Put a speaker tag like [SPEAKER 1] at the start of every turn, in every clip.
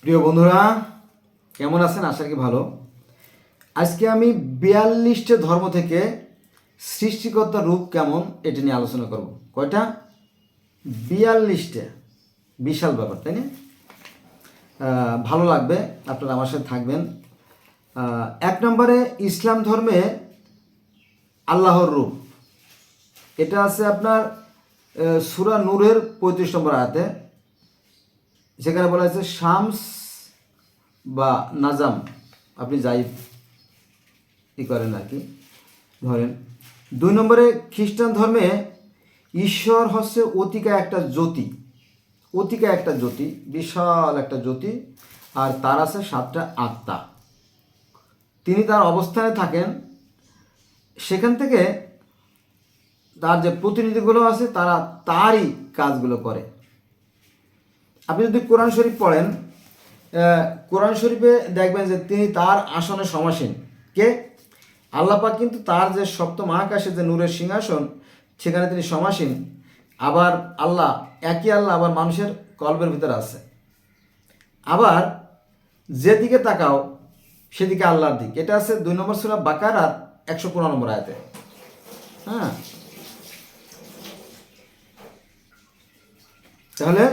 [SPEAKER 1] প্রিয় বন্ধুরা, কেমন আছেন? আশা করি ভালো। আজকে আমি 42টে ধর্ম থেকে সৃষ্টিকর্তার রূপ কেমন এটা নিয়ে আলোচনা করব। কয়টা? 42টে। বিশাল ব্যাপার, তাই না? ভালো লাগবে, আপনারা আমার সাথে থাকবেন। 1 নম্বরে ইসলাম ধর্মে আল্লাহর রূপ। এটা আছে আপনার সূরা নূরের 35 নম্বর আয়াতে। সেখানে বলা হয়েছে শামস বা নাজাম, আপনি যাই করেন আর কি ধরেন। 2 নম্বরে খ্রিস্টান ধর্মে ঈশ্বর হচ্ছে অতিকা একটা জ্যোতি, বিশাল একটা জ্যোতি, আর তার আছে 7টা আত্মা। তিনি তার অবস্থানে থাকেন, সেখান থেকে তার যে প্রতিনিধিগুলো আছে তারা তারই কাজগুলো করে। আপনি যদি কোরআন শরীফ পড়েন, কোরআন শরীফে দেখবেন যে তিনি তার আসনে সমাসীন। কে? আল্লাহ পাক কিন্তু তার যে সপ্তম আকাশে যে নূরের সিংহাসন, সেখানে তিনি সমাসীন। আবার একই আল্লাহ আবার মানুষের কল্পের ভিতরে আছে। আবার যেদিকে তাকাও সেদিকে আল্লাহর দিক। এটা আছে 2 নম্বর সূরা বাকারার 115 নম্বর আয়াতে। হ্যাঁ, তাহলে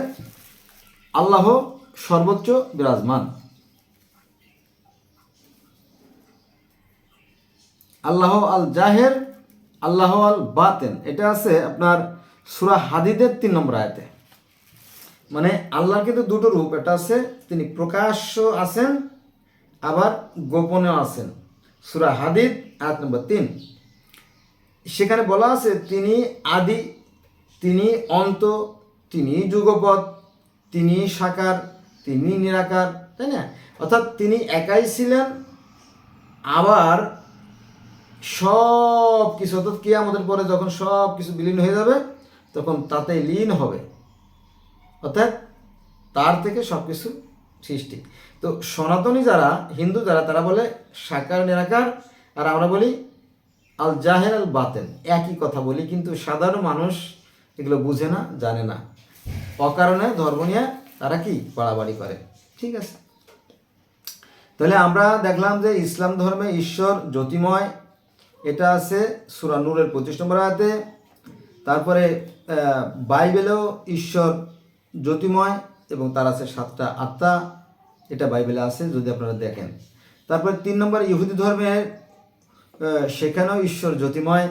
[SPEAKER 1] আল্লাহ সর্বোচ্চ বিরাজমান। আল্লাহ আল জাহের, আল্লাহ আল বাতেন, এটা আছে আপনার সূরা হাদিদের 3 নম্বর আয়াতে। মানে আল্লাহর কিন্তু দুটো রূপ, এটা আছে তিনি প্রকাশ্য আছেন, আবার গোপনেও আছেন। সূরা হাদিদ আয়াত নম্বর 3, সেখানে বলা আছে তিনি আদি, তিনি অন্ত, তিনি যুগপৎ, তিনি সাকার, তিনি নিরাকার, তাই না? অর্থাৎ তিনি একাই ছিলেন, আবার সব কিছু, অর্থাৎ কিয়ামতের পরে যখন সব কিছু বিলীন হয়ে যাবে তখন তাতে লীন হবে, অর্থাৎ তার থেকে সব কিছু সৃষ্টি। তো সনাতনী যারা, হিন্দু যারা, তারা বলে সাকার নিরাকার, আর আমরা বলি আল জাহের আল বাতেন। একই কথা বলি, কিন্তু সাধারণ মানুষ এগুলো বুঝে না, জানে না। অকারণে ধর্ম নিয়ে তারা কি বাড়াবাড়ি করে। ঠিক আছে, তাহলে আমরা দেখলাম যে ইসলাম ধর্মে ঈশ্বর জ্যোতিময়, এটা আছে সূরা নূরের 25 নম্বর আয়াতে। তারপরে বাইবেলেও ঈশ্বর জ্যোতিময় এবং তার আছে 7টা আত্মা, এটা বাইবেলে আছে যদি আপনারা দেখেন। তারপরে 3 নম্বর ইহুদি ধর্মের, সেখানেও ঈশ্বর জ্যোতিময়।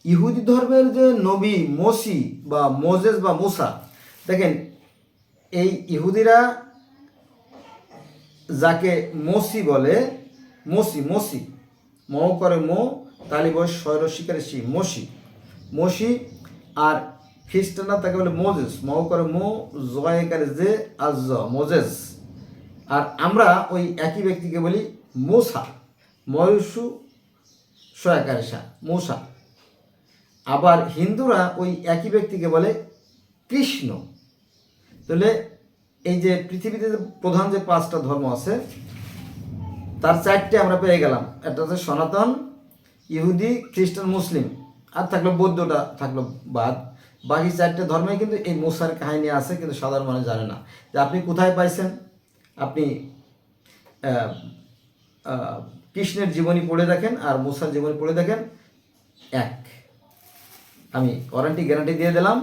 [SPEAKER 1] ইহুদি ধর্মের যে নবী মসি বা মোজেস বা মুসা, দেখেন এই ইহুদিরা যাকে মসি বলে, মসি মৌ করে মো, তালিবয় শৈর শিকারে সি, মসি। আর খ্রিস্টানরা তাকে বলে মোজেস, মৌ করে মো, জয়কারে যে আজ মোজেস। আর আমরা ওই একই ব্যক্তিকে বলি মুসা, ময়ূসু সয়াকারে সা, মুসা। আবার হিন্দুরা ওই একই ব্যক্তিকে বলে কৃষ্ণ। তাহলে এই যে পৃথিবীতে প্রধান যে 5টা ধর্ম আছে তার 4টে আমরা পেয়ে গেলাম। একটা হচ্ছে সনাতন, ইহুদি, খ্রিস্টান, মুসলিম, আর থাকলো বৌদ্ধটা থাকলো বাদ। বাকি 4টে ধর্মে কিন্তু এই মুসার কাহিনী আছে, কিন্তু সাধারণ মানুষ জানে না। যে আপনি কোথায় পাইছেন? আপনি কৃষ্ণের জীবনী পড়ে দেখেন আর মুসার জীবনী পড়ে দেখেন, এক। আমি গ্যারান্টি দিয়ে দিলাম,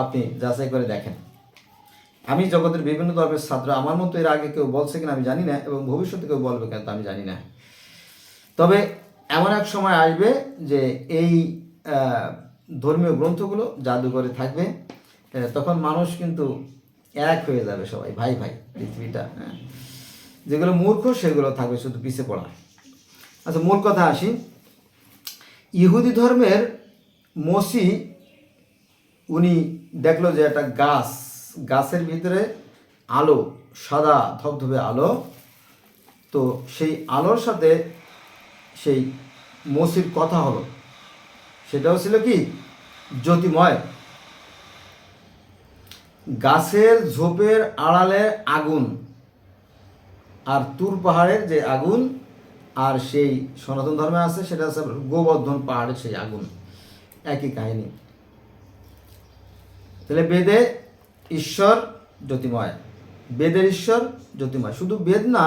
[SPEAKER 1] আপনি যাচাই করে দেখেন। আমি জগতের বিভিন্ন ধর্মের ছাত্র, আমার মতো এর আগে কেউ বলছে কিনা আমি জানি না, এবং ভবিষ্যতে কেউ বলবে কেন তা আমি জানি না। তবে এমন এক সময় আসবে যে এই ধর্মীয় গ্রন্থগুলো জাদুঘরে থাকবে, তখন মানুষ কিন্তু এক হয়ে যাবে, সবাই ভাই ভাই পৃথিবীটা। যেগুলো মূর্খ সেগুলো থাকবে শুধু পিছে পড়া। আচ্ছা, মূল কথা আসি। ইহুদি ধর্মের মসি, উনি দেখলো যে একটা গাছের ভিতরে আলো, সাদা ধবধবে আলো। তো সেই আলোর সাথে সেই মসির কথা হলো, সেটাও ছিল কি জ্যোতিময়। গাছের ঝোপের আড়ালে আগুন, আর তুর পাহাড়ের যে আগুন, আর সেই সনাতন ধর্মে আছে সেটা আছে গোবর্ধন পাহাড়ের সেই আগুন, একই কাহিনী। তাহলে বেদে ঈশ্বর জ্যোতিময়, বেদের ঈশ্বর জ্যোতির্ময়। শুধু বেদ না,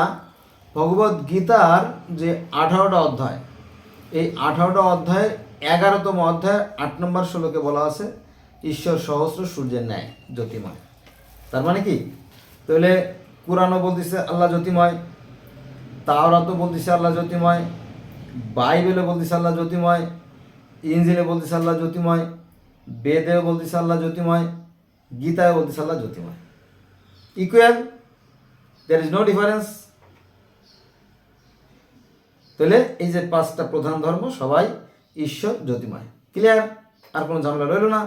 [SPEAKER 1] ভগবদ গীতার যে 18টা অধ্যায়, এই 18টা অধ্যায়ের 11তম অধ্যায় 8 নম্বর শ্লোকে বলা আছে ঈশ্বর সহস্র সূর্যের ন্যায় জ্যোতির্ময়। তার মানে কি? তাহলে কুরআনও বলতেছে আল্লাহ জ্যোতির্ময়, তাওরাতও বলতেছে আল্লাহ জ্যোতির্ময়, বাইবেলে বলতেছে আল্লাহ জ্যোতির্ময়, ইনজিলে বলতেছে আল্লাহ জ্যোতির্ময়, বেদেও বলতেছে আল্লাহ জ্যোতির্ময়, গীতায় বলতেছে আল্লাহ জ্যোতির্ময়। Equal, there is no difference. তাহলে এই যে 5টা প্রধান ধর্ম সবাই ঈশ্বর জ্যোতির্ময়। ক্লিয়ার? আর কোনো ঝামেলা রইল না।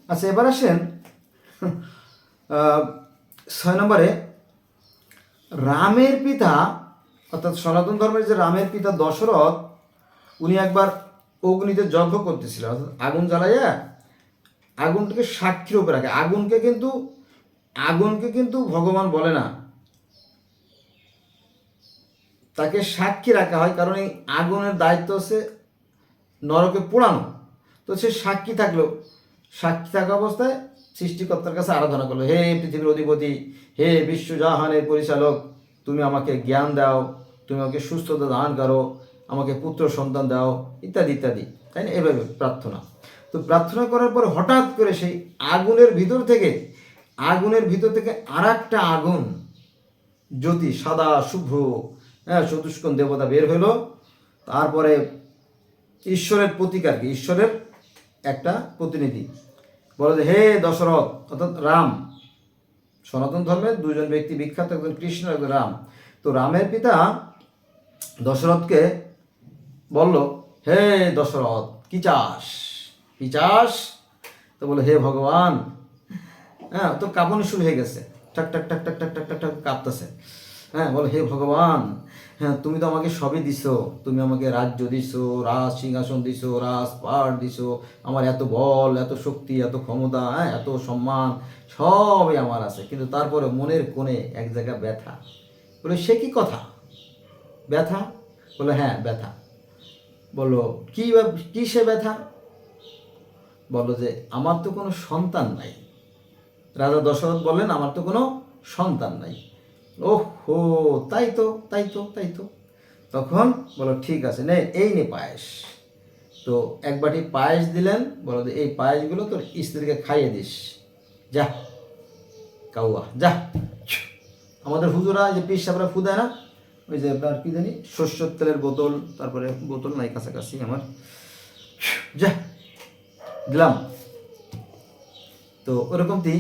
[SPEAKER 1] আচ্ছা, এবার আসেন 6 নম্বরে, রামের পিতা অর্থাৎ সনাতন ধর্মের যে রামের পিতা দশরথ, উনি একবার অগ্নিতে যজ্ঞ করতেছিল, অর্থাৎ আগুন জ্বালাইয়া আগুনটাকে সাক্ষীর উপরে রাখে। আগুনকে কিন্তু ভগবান বলে না, তাকে সাক্ষী রাখা হয়, কারণ এই আগুনের দায়িত্ব হচ্ছে নরকে পোড়ানো। তো সে সাক্ষী থাকলো, সাক্ষী থাকা অবস্থায় সৃষ্টিকর্তার কাছে আরাধনা করলো, হে পৃথিবীর অধিপতি, হে বিশ্বজাহানের পরিচালক, তুমি আমাকে জ্ঞান দাও, তুমি আমাকে সুস্থতা দান করো, আমাকে পুত্র সন্তান দাও, ইত্যাদি ইত্যাদি, তাই না? এভাবে প্রার্থনা। তো প্রার্থনা করার পর হঠাৎ করে সেই আগুনের ভিতর থেকে আর একটা আগুন, জ্যোতি, সাদা শুভ্র, চতুষ্কোণ দেবতা বের হলো। তারপরে ঈশ্বরের প্রতিকার কি? ঈশ্বরের একটা প্রতিনিধি বলে যে হে দশরথ, অর্থাৎ রাম। সনাতন ধর্মের 2জন ব্যক্তি বিখ্যাত, একজন কৃষ্ণ, একজন রাম। তো রামের পিতা দশরথকে বলল, হে দশরথ, কি চাস? কি চাস? তো বলে, হে ভগবান। তো কাঁপনি শুরু হয়ে গেছে, ঠাক ঠাক ঠাক ঠাক ঠাক ঠাক ঠাক ঠাক কাঁপতেছে। বলে, হে ভগবান, তুমি তো আমাকে সবই দিছো, তুমি আমাকে রাজ্য দিছো, রাজ সিংহাসন দিছো, রাজপাট দিছো, আমার এত বল, এত শক্তি, এত ক্ষমতা, এত সম্মান সবই আমার আছে, কিন্তু তারপরে মনের কোণে এক জায়গা ব্যথা। বলে, সে কি কথা? ব্যথা? বলে, হ্যাঁ ব্যথা। বললো, কি সে ব্যথা? বললো যে আমার তো কোনো সন্তান নাই। রাজা দশরথ বললেন, আমার তো কোনো সন্তান নাই। ওহো, তাই তো। তখন বলো, ঠিক আছে, নে এই নে পায়েস। তো এক বাটি পায়েস দিলেন, বলো যে এই পায়েসগুলো তোর স্ত্রীকে খাইয়ে দিস, যা কাউয়া যা। আমাদের হুজুরা যে পীর সাহেবরা ফু দেয় না, ওই যে আপনার কি জানি সর্ষের তেলের বোতল, তারপরে বোতল নাই কাছাকাছি আমার, যা দিলাম। তো ওরকমটি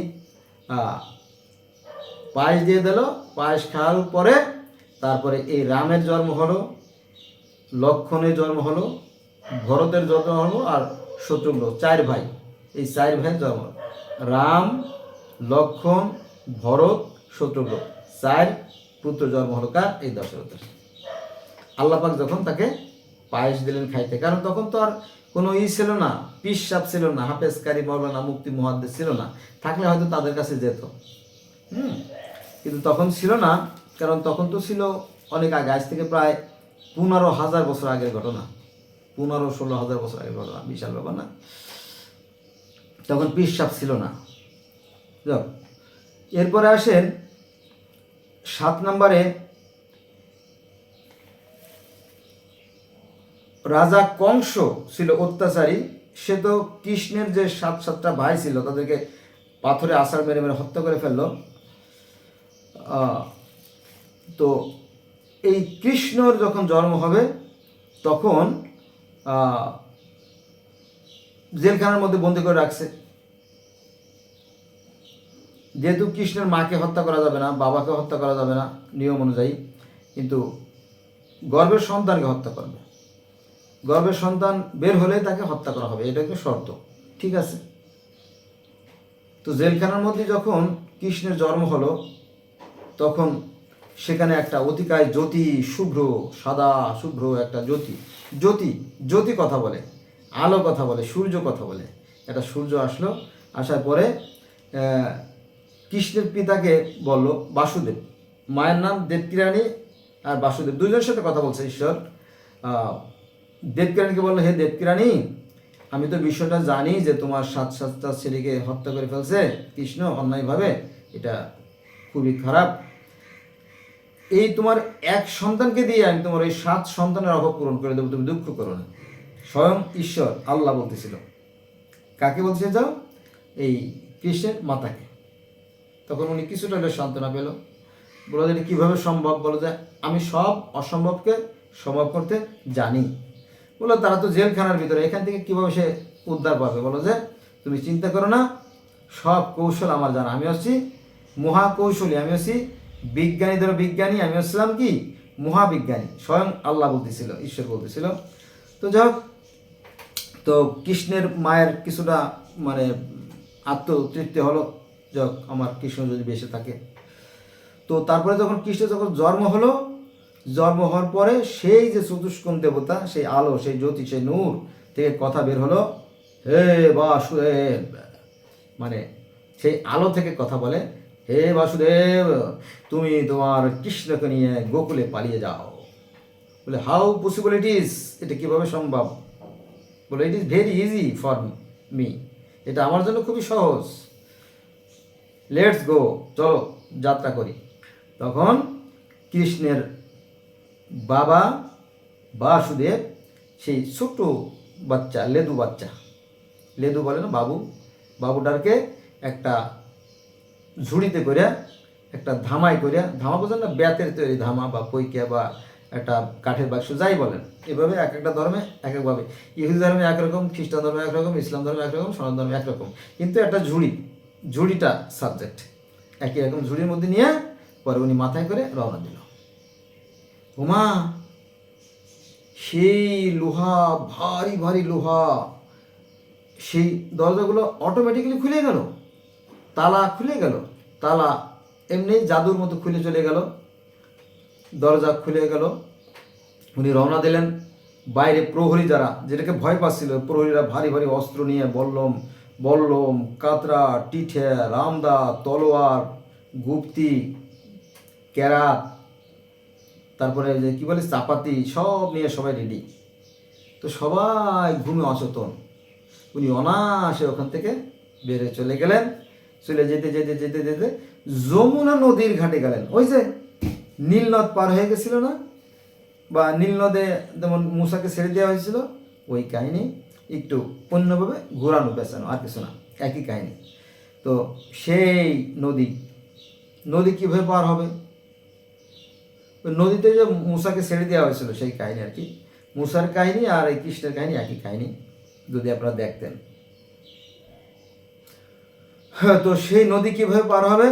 [SPEAKER 1] পায়েস দিয়ে দিল। পায়েস খাওয়ার পরে তারপরে এই রামের জন্ম হলো, লক্ষ্মণের জন্ম হলো, ভরতের জন্ম হলো, আর শত্রুঘ্ন, 4 ভাই। এই 4 ভাইয়ের জন্ম, রাম, লক্ষ্মণ, ভরত, শত্রুঘ্ন, 4 পুত্র জন্ম হলো কার? এই দশরথের। আল্লাপাক যখন তাকে পায়েস দিলেন খাইতে, কারণ তখন তো আর কোনো ছিল না, পীর সাহেব ছিল না, হাফেজ কারি মৌলানা মুফতি মুহাদ্দিস ছিল না, থাকলে হয়তো তাদের কাছে যেত। কিন্তু তখন ছিল না, কারণ তখন তো ছিল অনেক আগে, আজ থেকে প্রায় 15,000 বছর আগের ঘটনা, 15-16,000 বছর আগের ঘটনা, বিশাল ব্যাপার না? তখন পীর সাহেব ছিল না। এরপরে আসেন 7 নম্বরে, রাজা কংস ছিল অত্যাচারী। সে তো কৃষ্ণের যে 7টা ভাই ছিল তাদেরকে পাথরে আছাড় মেরে মেরে হত্যা করে ফেললো। তো এই কৃষ্ণর যখন জন্ম হবে তখন জেলখানার মধ্যে বন্দি করে রাখছে। যেহেতু কৃষ্ণের মাকে হত্যা করা যাবে না, বাবাকে হত্যা করা যাবে না নিয়ম অনুযায়ী, কিন্তু গর্ভের সন্তানকে হত্যা করবে। গর্ভের সন্তান বের হলে তাকে হত্যা করা হবে, এটা একটা শর্ত। ঠিক আছে। তো জেলখানার মধ্যে যখন কৃষ্ণের জন্ম হলো তখন সেখানে একটা অতিকায় জ্যোতি, শুভ্র, সাদা শুভ্র একটা জ্যোতি কথা বলে, আলো কথা বলে, সূর্য কথা বলে। একটা সূর্য আসলো, আসার পরে কৃষ্ণের পিতাকে বলল বাসুদেব, মায়ের নাম দেবকীরানী, আর বাসুদেব 2জনের সাথে কথা বলছে ঈশ্বর। দেবকীরানীকে বললো, হে দেবকীরানী, আমি তো বিষয়টা জানি যে তোমার 7টা ছেলেকে হত্যা করে ফেলছে কৃষ্ণ অন্যায়ভাবে, এটা খুবই খারাপ। এই তোমার এক সন্তানকে দিয়ে আমি তোমার এই 7 সন্তানের অভাব পূরণ করে দেবো, তুমি দুঃখ করো না। স্বয়ং ঈশ্বর আল্লাহ বলতেছিল। কাকে বলছে যাও? এই কৃষ্ণের মাতাকে। তখন উনি কিছুটা হলে সান্ত্বনা পেল। বলো যে কীভাবে সম্ভব? বলো যে আমি সব অসম্ভবকে সম্ভব করতে জানি। বলো তারা তো জেলখানার ভিতরে, এখান থেকে কীভাবে সে উদ্ধার পাবে? বলো যে তুমি চিন্তা করো না, সব কৌশল আমার জানা। আমি হচ্ছি মহাকৌশলী, আমি হচ্ছি বিজ্ঞানী, ধরো বিজ্ঞানী, আমি হচ্ছিলাম কি মহাবিজ্ঞানী। স্বয়ং আল্লাহ বলতেছিল, ঈশ্বর বলতেছিল। তো যাই হোক, তো কৃষ্ণের মায়ের কিছুটা মানে আত্মতৃপ্তি হলো, যাক আমার কৃষ্ণ যদি বেঁচে থাকে। তো তারপরে যখন কৃষ্ণ যখন জন্ম হলো, জন্ম হওয়ার পরে সেই যে চতুষ্কোণ দেবতা, সেই আলো, সেই জ্যোতি, সেই নূর থেকে কথা বের হলো, হে বাসুদেব, মানে সেই আলো থেকে কথা বলে, হে বাসুদেব তুমি তোমার কৃষ্ণকে নিয়ে গোকুলে পালিয়ে যাও। বলে হাউ পসিবল ইট ইজ, এটা কীভাবে সম্ভব? বলে it is very easy for me, এটা আমার জন্য খুবই সহজ। লেটস গো, চলো যাত্রা করি। তখন কৃষ্ণের বাবা বাসুদেব সেই ছোট্ট বাচ্চা, লেদু বাচ্চা, লেদু বলে না বাবু, বাবুটারকে একটা ঝুড়িতে করে, একটা ধামাই করে, ধামা বোঝেন না, বেতের তৈরি ধামা বা পৈকিয়া বা একটা কাঠের বাক্স যাই বলেন, এভাবে এক একটা ধর্মে এক একভাবে। ইহুদি ধর্মে একরকম, খ্রিস্টান ধর্মে একরকম, ইসলাম ধর্মে একরকম, সনাতন ধর্মে একরকম, কিন্তু একটা ঝুড়িটা সাবজেক্ট একই রকম। ঝুড়ির মধ্যে নিয়ে পরে উনি মাথায় করে রওনা দিল। ওমা, সেই লোহা, ভারী ভারী লোহা, সেই দরজাগুলো অটোমেটিক্যালি খুলে গেল, তালা খুলে গেল, তালা এমনি জাদুর মতো খুলে চলে গেল, দরজা খুলে গেল। উনি রওনা দিলেন। বাইরে প্রহরী যারা, যেটাকে ভয় পাচ্ছিল, প্রহরীরা ভারী ভারী অস্ত্র নিয়ে, বল্লম, কাতরা, টিঠে, রামদা, তলোয়ার, গুপ্তি, ক্যারাত, তারপরে যে কী বলে চাপাতি, সব নিয়ে সবাই রেডি। তো সবাই ঘুমে অচেতন। উনি অনায়াসে ওখান থেকে বেড়ে চলে গেলেন। চলে যেতে যেতে যেতে যেতে যমুনা নদীর ঘাটে গেলেন। ওই যে নীল নদ পার হয়ে গেছিল না, বা নীল নদে যেমন মুসাকে ছেড়ে দেওয়া হয়েছিল, ওই কাহিনী একটু অন্যভাবে ঘোরানো পেঁচানো, আর কিছু না, একই কাহিনী। তো সেই নদী কীভাবে পার হবে? নদীতে যে মুসাকে ছেড়ে দেওয়া হয়েছিল সেই কাহিনী আর কি। মুসার কাহিনী আর এই কৃষ্ণের কাহিনী একই কাহিনী, যদি আপনারা দেখতেন। হ্যাঁ, তো সেই নদী কীভাবে পার হবে?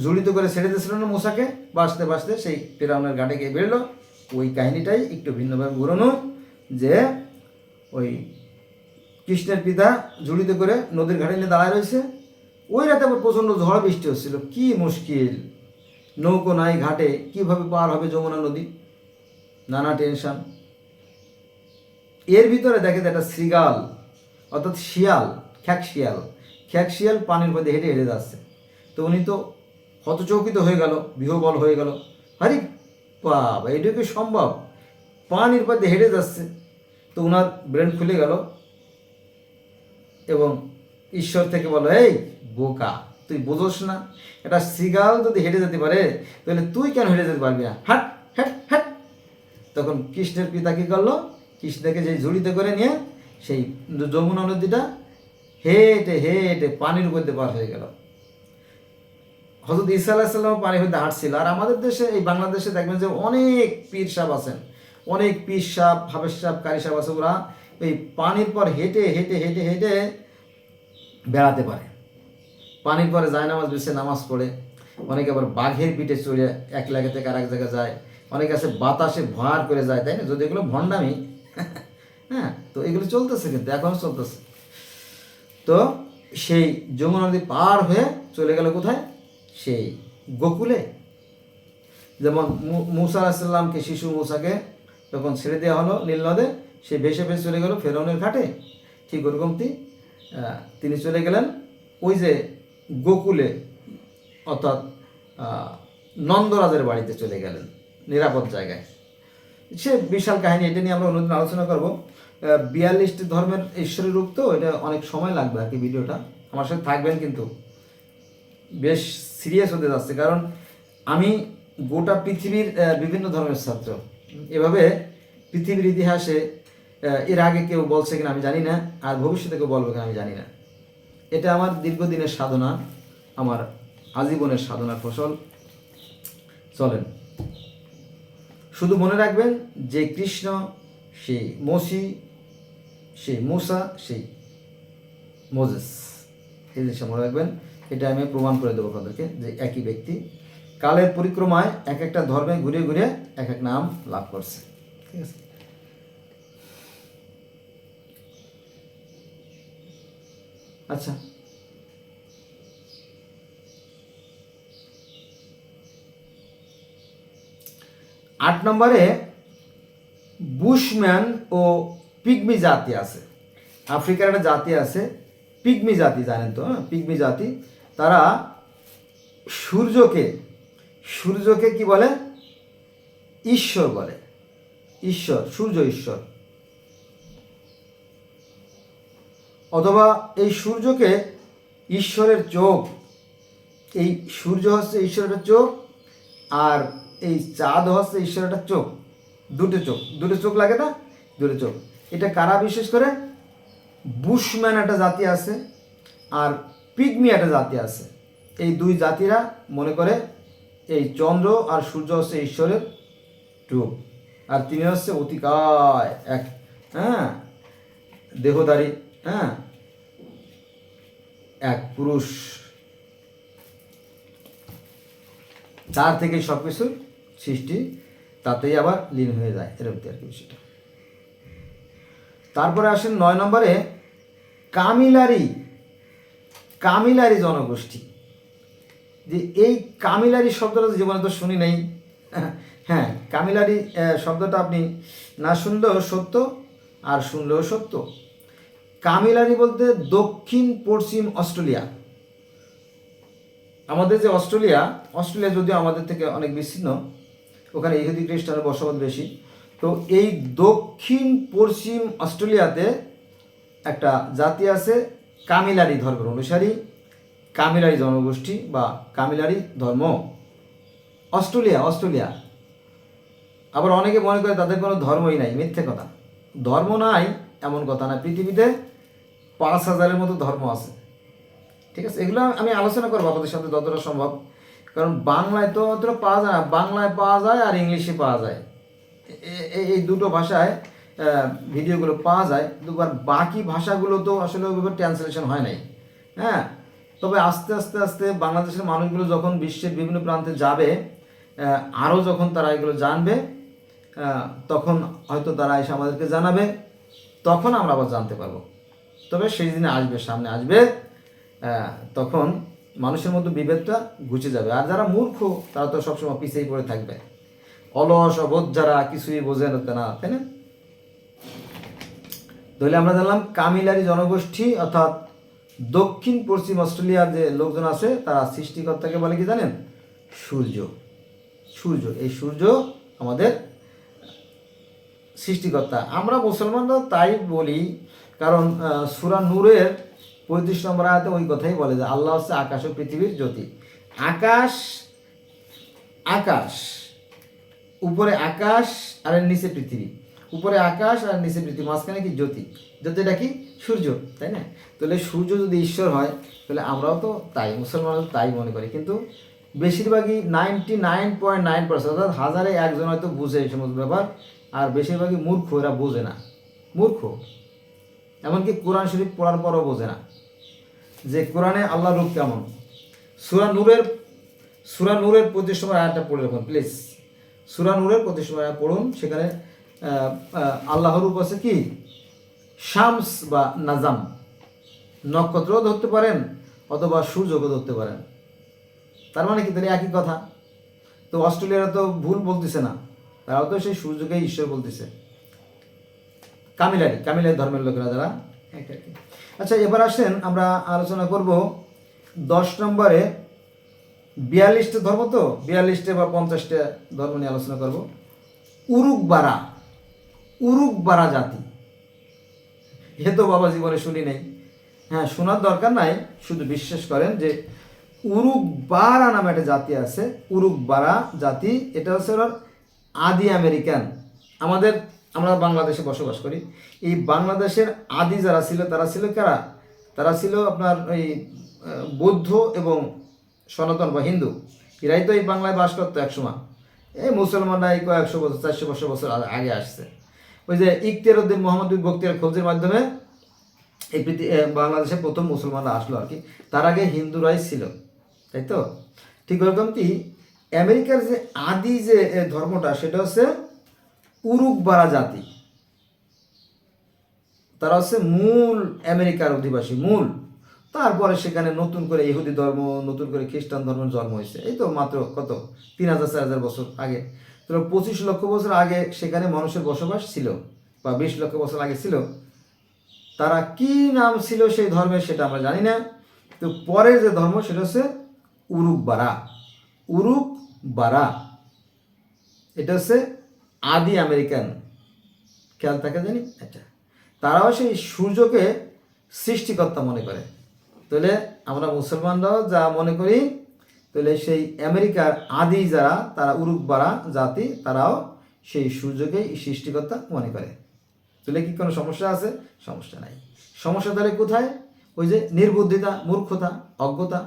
[SPEAKER 1] ঝুড়িতে করে ছেড়ে দিয়েছিল না মুসাকে, বাঁচতে বাঁচতে সেই ফেরাউনের ঘাটে গিয়ে বেরোলো। ওই কাহিনীটাই একটু ভিন্নভাবে ঘুরানো, যে ওই কৃষ্ণের পিতা ঝুড়িতে করে নদীর ঘাটে নিয়ে দাঁড়ায় রয়েছে। ওই রাতে আবার প্রচণ্ড ঝড় বৃষ্টি হচ্ছিল, কি মুশকিল, নৌকো নাই ঘাটে, কিভাবে পার হবে যমুনা নদী, নানা টেনশন। এর ভিতরে দেখে একটা শৃগাল, অর্থাৎ শিয়াল, খ্যাক শিয়াল পানির মধ্যে হেঁটে হেঁটে যাচ্ছে। তো উনি তো হতচকিত হয়ে গেল, বিহ্বল হয়ে গেল। আরে বাবা, এটা কি সম্ভব? পানির মধ্যে হেঁটে যাচ্ছে। তো ওনার ব্রেন খুলে গেল এবং ঈশ্বর থেকে বলো, এই বোকা, তুই বোঝোস না, এটা শৃগাল যদি হেঁটে যেতে পারে তাহলে তুই কেন হেঁটে যেতে পারবি না? হাট হ্যাট হ্যাট। তখন কৃষ্ণের পিতা কী করলো? কৃষ্ণকে যে ঝুড়িতে করে নিয়ে সেই যমুনা নদীটা হেঁটে হেঁটে পানির মধ্যে পার হয়ে গেল। হযরত ঈসা আলাইহিস সালাম পানির মধ্যে হাঁটছিল। আর আমাদের দেশে, এই বাংলাদেশে দেখবেন যে অনেক পীর সাহেব আছেন, অনেক পীর সাহেব, হাফেজ সাহেব, কারি সাহেব আছে, ওরা এই পানির পর হেঁটে হেঁটে হেঁটে হেঁটে বেড়াতে পারে। পানির পরে যায় নামাজ বেছে নামাজ পড়ে। অনেকে আবার বাঘের পিঠে চড়ে এক জায়গা থেকে আর এক জায়গায় যায়। অনেকে আছে বাতাসে ভার করে যায়, তাই না? যদি এগুলো ভণ্ডামি, হ্যাঁ, তো এগুলো চলতেছে, কিন্তু এখনও চলতেছে। তো সেই যমুনা নদী পার হয়ে চলে গেল কোথায়? সেই গোকুলে। যেমন মুসা আলাইহিস সালামকে, শিশু মুসাকে যখন ছেড়ে দেওয়া হলো নীল নদে, সে ভেসে ভেসে চলে গেল ফেরাউনের ঘাটে। ঠিক ওরকমটি তিনি চলে গেলেন ওই যে গোকুলে, অর্থাৎ নন্দরাজের বাড়িতে চলে গেলেন, নিরাপদ জায়গায়। সে বিশাল কাহিনী, এটা নিয়ে আমরা অন্যদিন আলোচনা করবো। 42টি ধর্মের ঈশ্বরের রূপ, তো এটা অনেক সময় লাগবে আর কি ভিডিওটা। আমার সাথে থাকবেন কিন্তু, বেশ সিরিয়াস হতে যাচ্ছে, কারণ আমি গোটা পৃথিবীর বিভিন্ন ধর্মের ছাত্র। এভাবে পৃথিবীর ইতিহাসে এর আগে কেউ বলছে কিনা আমি জানি না, আর ভবিষ্যতে কেউ বলবে কিনা আমি জানি না। এটা আমার দীর্ঘদিনের সাধনা, আমার আজীবনের সাধনার ফসল। চলেন, শুধু মনে রাখবেন যে কৃষ্ণ সেই মসি, সেই মুসা, সেই মোজেস, এই জিনিসটা মনে রাখবেন। এটা আমি প্রমাণ করে দেবো আপনাদেরকে যে একই ব্যক্তি কালের পরিক্রমায় এক একটা ধর্মে ঘুরে ঘুরে এক এক নাম লাভ করছে। ঠিক আছে, আচ্ছা, 8 নম্বরে বুশম্যান ও পিগমি জাতি আছে। আফ্রিকার একটা জাতি আছে পিগমি জাতি, জানেন তো? পিগমি জাতি, তারা সূর্যকে সূর্যকে কি বলে? ঈশ্বর বলে। ঈশ্বর, সূর্য ঈশ্বর। অথবা এই সূর্যকে ঈশ্বরের চোখ, এই সূর্য হচ্ছে ঈশ্বরের চোখ, আর এই চাঁদ হচ্ছে ঈশ্বরের একটা চোখ, দুটো চোখ লাগে না? দুটো চোখ। এটা কারা বিশেষ করে? বুশম্যান একটা জাতি আছে, আর পিগমি একটা জাতি আছে। এই দুই জাতিরা মনে করে এই চন্দ্র আর সূর্য হচ্ছে ঈশ্বরের চোখ, আর তিনি হচ্ছে অতিকায় এক দেহধারী এক পুরুষ, তার থেকে সব কিছু সৃষ্টি, তাতেই আবার লীন হয়ে যায়, এরকম আর কি বিষয়টা। তারপরে আসেন 9 নম্বরে কামিলারি জনগোষ্ঠী। যে এই কামিলারি শব্দটা জীবনে তো শুনি নাই। হ্যাঁ, কামিলারি শব্দটা আপনি না শুনলেও সত্য, আর শুনলেও সত্য। কামিলারি বলতে দক্ষিণ পশ্চিম অস্ট্রেলিয়া। আমাদের যে অস্ট্রেলিয়া যদিও আমাদের থেকে অনেক বিচ্ছিন্ন, ওখানে ইহুদি খ্রিস্টানের বসবাস বেশি। তো এই দক্ষিণ পশ্চিম অস্ট্রেলিয়াতে একটা জাতি আছে কামিলারি ধর্মের অনুসারী, কামিলারি জনগোষ্ঠী বা কামিলারি ধর্ম। অস্ট্রেলিয়া। আবার অনেকে মনে করে তাদের কোনো ধর্মই নাই, মিথ্যে কথা। ধর্ম নাই এমন কথা না, পৃথিবীতে 5,000-এর মতো ধর্ম আছে। ঠিক আছে, এগুলো আমি আলোচনা করবো আপনাদের সাথে যতটা সম্ভব, কারণ বাংলায় তো অতটা পাওয়া যায় না। বাংলায় পাওয়া যায় আর ইংলিশে পাওয়া যায়, এই দুটো ভাষায় ভিডিওগুলো পাওয়া যায়। কিন্তু বাকি ভাষাগুলো তো আসলে ওইভাবে ট্রান্সলেশন হয় নাই। হ্যাঁ, তবে আস্তে আস্তে বাংলাদেশের মানুষগুলো যখন বিশ্বের বিভিন্ন প্রান্তে যাবে, আরও যখন তারা এগুলো জানবে, তখন হয়তো তারা এসে আমাদেরকে জানাবে, তখন আমরা আবার জানতে পারবো। তবে সেই দিনে আসবে, সামনে আসবে, তখন মানুষের মধ্যে বিভেদটা ঘুচে যাবে। আর যারা মূর্খ তারা তো সবসময় পিছিয়ে পড়ে থাকবে, অলস অবোধ যারা, কিছুই বোঝে না, তাই না? তাহলে আমরা জানলাম কামিলারি জনগোষ্ঠী অর্থাৎ দক্ষিণ পশ্চিম অস্ট্রেলিয়ার যে লোকজন আছে, তারা সৃষ্টিকর্তাকে বলে কি জানেন? সূর্য। এই সূর্য আমাদের সৃষ্টিকর্তা। আমরা মুসলমানরা তাই বলি, কারণ সূরা নূরের 35 নম্বর আয়াতে ওই কথাই বলে যে আল্লাহ হচ্ছে আকাশ ও পৃথিবীর জ্যোতি। আকাশ, উপরে আকাশ আর নিচে পৃথিবী, উপরে আকাশ আর নিচে পৃথিবী, মাঝখানে কি জ্যোতিটা কি? সূর্য, তাই না? তাহলে সূর্য যদি ঈশ্বর হয়, তাহলে আমরাও তো তাই, মুসলমানরা তাই মনে করি। কিন্তু বেশিরভাগই 99.9%, অর্থাৎ 1000-এ 1 জন হয়তো বুঝে এই সমস্ত ব্যাপার, আর বেশিরভাগই মূর্খ, এরা বোঝে না, মূর্খ। এমনকি কোরআন শরীফ পড়ার পরও বোঝে না যে কোরআনে আল্লাহর রূপ কেমন। সূরা নূরের 25 নম্বর আয়াতটা পড়ে রাখুন প্লিজ। সূরা নূরের 25 নম্বর আয়াত পড়ুন। সেখানে আল্লাহর রূপ আছে কি? শামস বা নাজাম, নক্ষত্রও ধরতে পারেন অথবা সূর্যকে ধরতে পারেন। তার মানে কি? তাহলে একই কথা। তো অস্ট্রেলিয়ারা তো ভুল বলতেছে না, তারাও তো সেই সূর্যকে ঈশ্বর বলতেছে। কামিলারি ধর্মের লোকেরা যারা। আচ্ছা, এবার আসেন আমরা আলোচনা করব 10 নম্বরে 42টা ধর্ম, তো 42টা বা 50টা ধর্ম নিয়ে আলোচনা করব। উরুকবারা জাতি, এ তো বাবা জীবনে শুনি নেই। হ্যাঁ, শোনার দরকার নাই, শুধু বিশ্বাস করেন যে উরুকবারা নামে একটা জাতি আছে, উরুকবারা জাতি। এটা হচ্ছে ওরা আদি আমেরিকান। আমরা বাংলাদেশে বসবাস করি, এই বাংলাদেশের আদি যারা ছিল তারা ছিল কারা? তারা ছিল আপনার ওই বৌদ্ধ এবং সনাতন বা হিন্দু, এরাই তো এই বাংলায় বাস করতো একসময়। এই মুসলমানরা এই কয়েকশো বছর 400-500 বছর আগে আসছে। ওই যে ইখতিয়ারউদ্দিন মোহাম্মদ বিন বখতিয়ার খলজির মাধ্যমে এই বাংলাদেশে প্রথম মুসলমানরা আসলো আর কি। তার আগে হিন্দুরাই ছিল, তাই তো? ঠিক ওরকম কি আমেরিকার যে আদি যে ধর্মটা সেটা হচ্ছে উরুকবারা জাতি। তারা হচ্ছে মূল আমেরিকার অধিবাসী, মূল। তারপরে সেখানে নতুন করে ইহুদি ধর্ম, নতুন করে খ্রিস্টান ধর্মের জন্ম হয়েছে, এই তো মাত্র কত 3000-4000 বছর আগে। তো 25 লক্ষ বছর আগে সেখানে মানুষের বসবাস ছিল, বা 20 লক্ষ বছর আগে ছিল। তারা কি নাম ছিল সেই ধর্মের সেটা আমরা জানি না। তো পরের যে ধর্ম সেটা হচ্ছে উরুকবারা। উরুকবারা এটা হচ্ছে আদি আমেরিকান, খেয়াল থাকে জানি। আচ্ছা, তারাও সেই সূর্যকে সৃষ্টিকর্তা মনে করে। তাহলে আমরা মুসলমানরাও যা মনে করি, তাহলে সেই আমেরিকার আদি যারা তারা উরুকবারা জাতি, তারাও সেই সূর্যকেই সৃষ্টিকর্তা মনে করে। তাহলে কি কোনো সমস্যা আছে? সমস্যা নাই। সমস্যা তাহলে কোথায়? ওই যে নির্বুদ্ধিতা, মূর্খতা, অজ্ঞতা,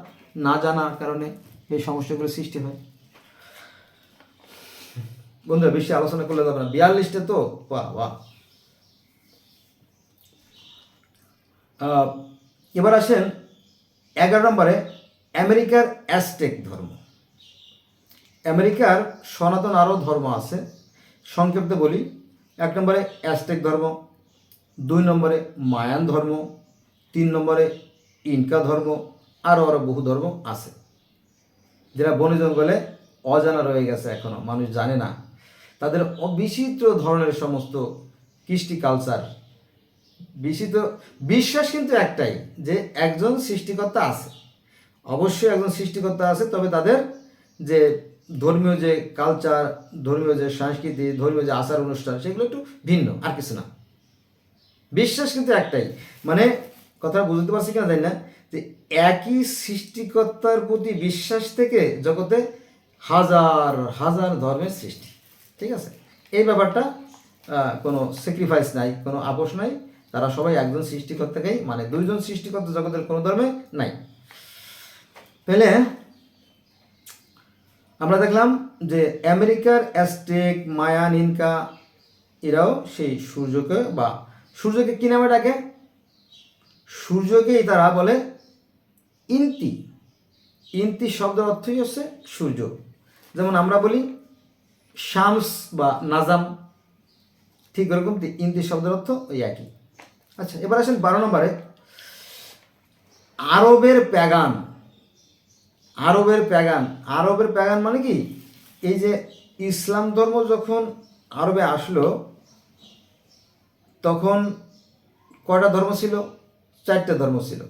[SPEAKER 1] না জানার কারণে এই সমস্যাগুলো সৃষ্টি হয়। বন্ধুরা বেশি আলোচনা করলে যাবে না, 42টা তো, বাহ বাহ। এবার আসেন 11 নম্বরে, আমেরিকার অ্যাজটেক ধর্ম। আমেরিকার সনাতন আরও ধর্ম আছে, সংক্ষেপে বলি। 1 নম্বরে অ্যাজটেক ধর্ম, 2 নম্বরে মায়ান ধর্ম, 3 নম্বরে ইনকা ধর্ম, আরও বহু ধর্ম আছে, যেটা বনে জঙ্গলে অজানা রয়ে গেছে, এখনও মানুষ জানে না। তাদের বিচিত্র ধরনের সমস্ত কৃষ্টি কালচার, বিচিত্র। বিশ্বাস কিন্তু একটাই, যে একজন সৃষ্টিকর্তা আছে, অবশ্যই একজন সৃষ্টিকর্তা আছে। তবে তাদের যে ধর্মীয় যে কালচার, ধর্মীয় যে সংস্কৃতি, ধর্মীয় যে আচার অনুষ্ঠান, সেগুলো একটু ভিন্ন, আর কিছু না। বিশ্বাস কিন্তু একটাই। মানে কথা বুঝতে পারছি কিনা জানি না, যে একই সৃষ্টিকর্তার প্রতি বিশ্বাস থেকে জগতে হাজার হাজার ধর্মের সৃষ্টি। ঠিক আছে, এই ব্যাপারটা কোনো স্যাক্রিফাইস নাই, কোনো আপোষ নাই। তারা সবাই একজন সৃষ্টিকর্তাকেই মানে, দুইজন সৃষ্টিকর্তা জগতের কোনো ধর্মে নাই। তাহলে আমরা দেখলাম যে আমেরিকার অ্যাজটেক, মায়ান, ইনকা এরাও সেই সূর্যকে কি নামে ডাকে? সূর্যকেই তারা বলে ইন্তি। ইন্তি শব্দের অর্থই হচ্ছে সূর্য। যেমন আমরা বলি শামস বা নাজাম, ঠিক ওরকম ইন্তি শব্দের অর্থ ওই একই। আচ্ছা, এবার আসেন 12 নম্বরে, আরবের প্যাগান। আরবের প্যাগান মানে কি? এই যে ইসলাম ধর্ম যখন আরবে আসলো, তখন কয়টা ধর্ম ছিল? 4টে ধর্ম ছিল।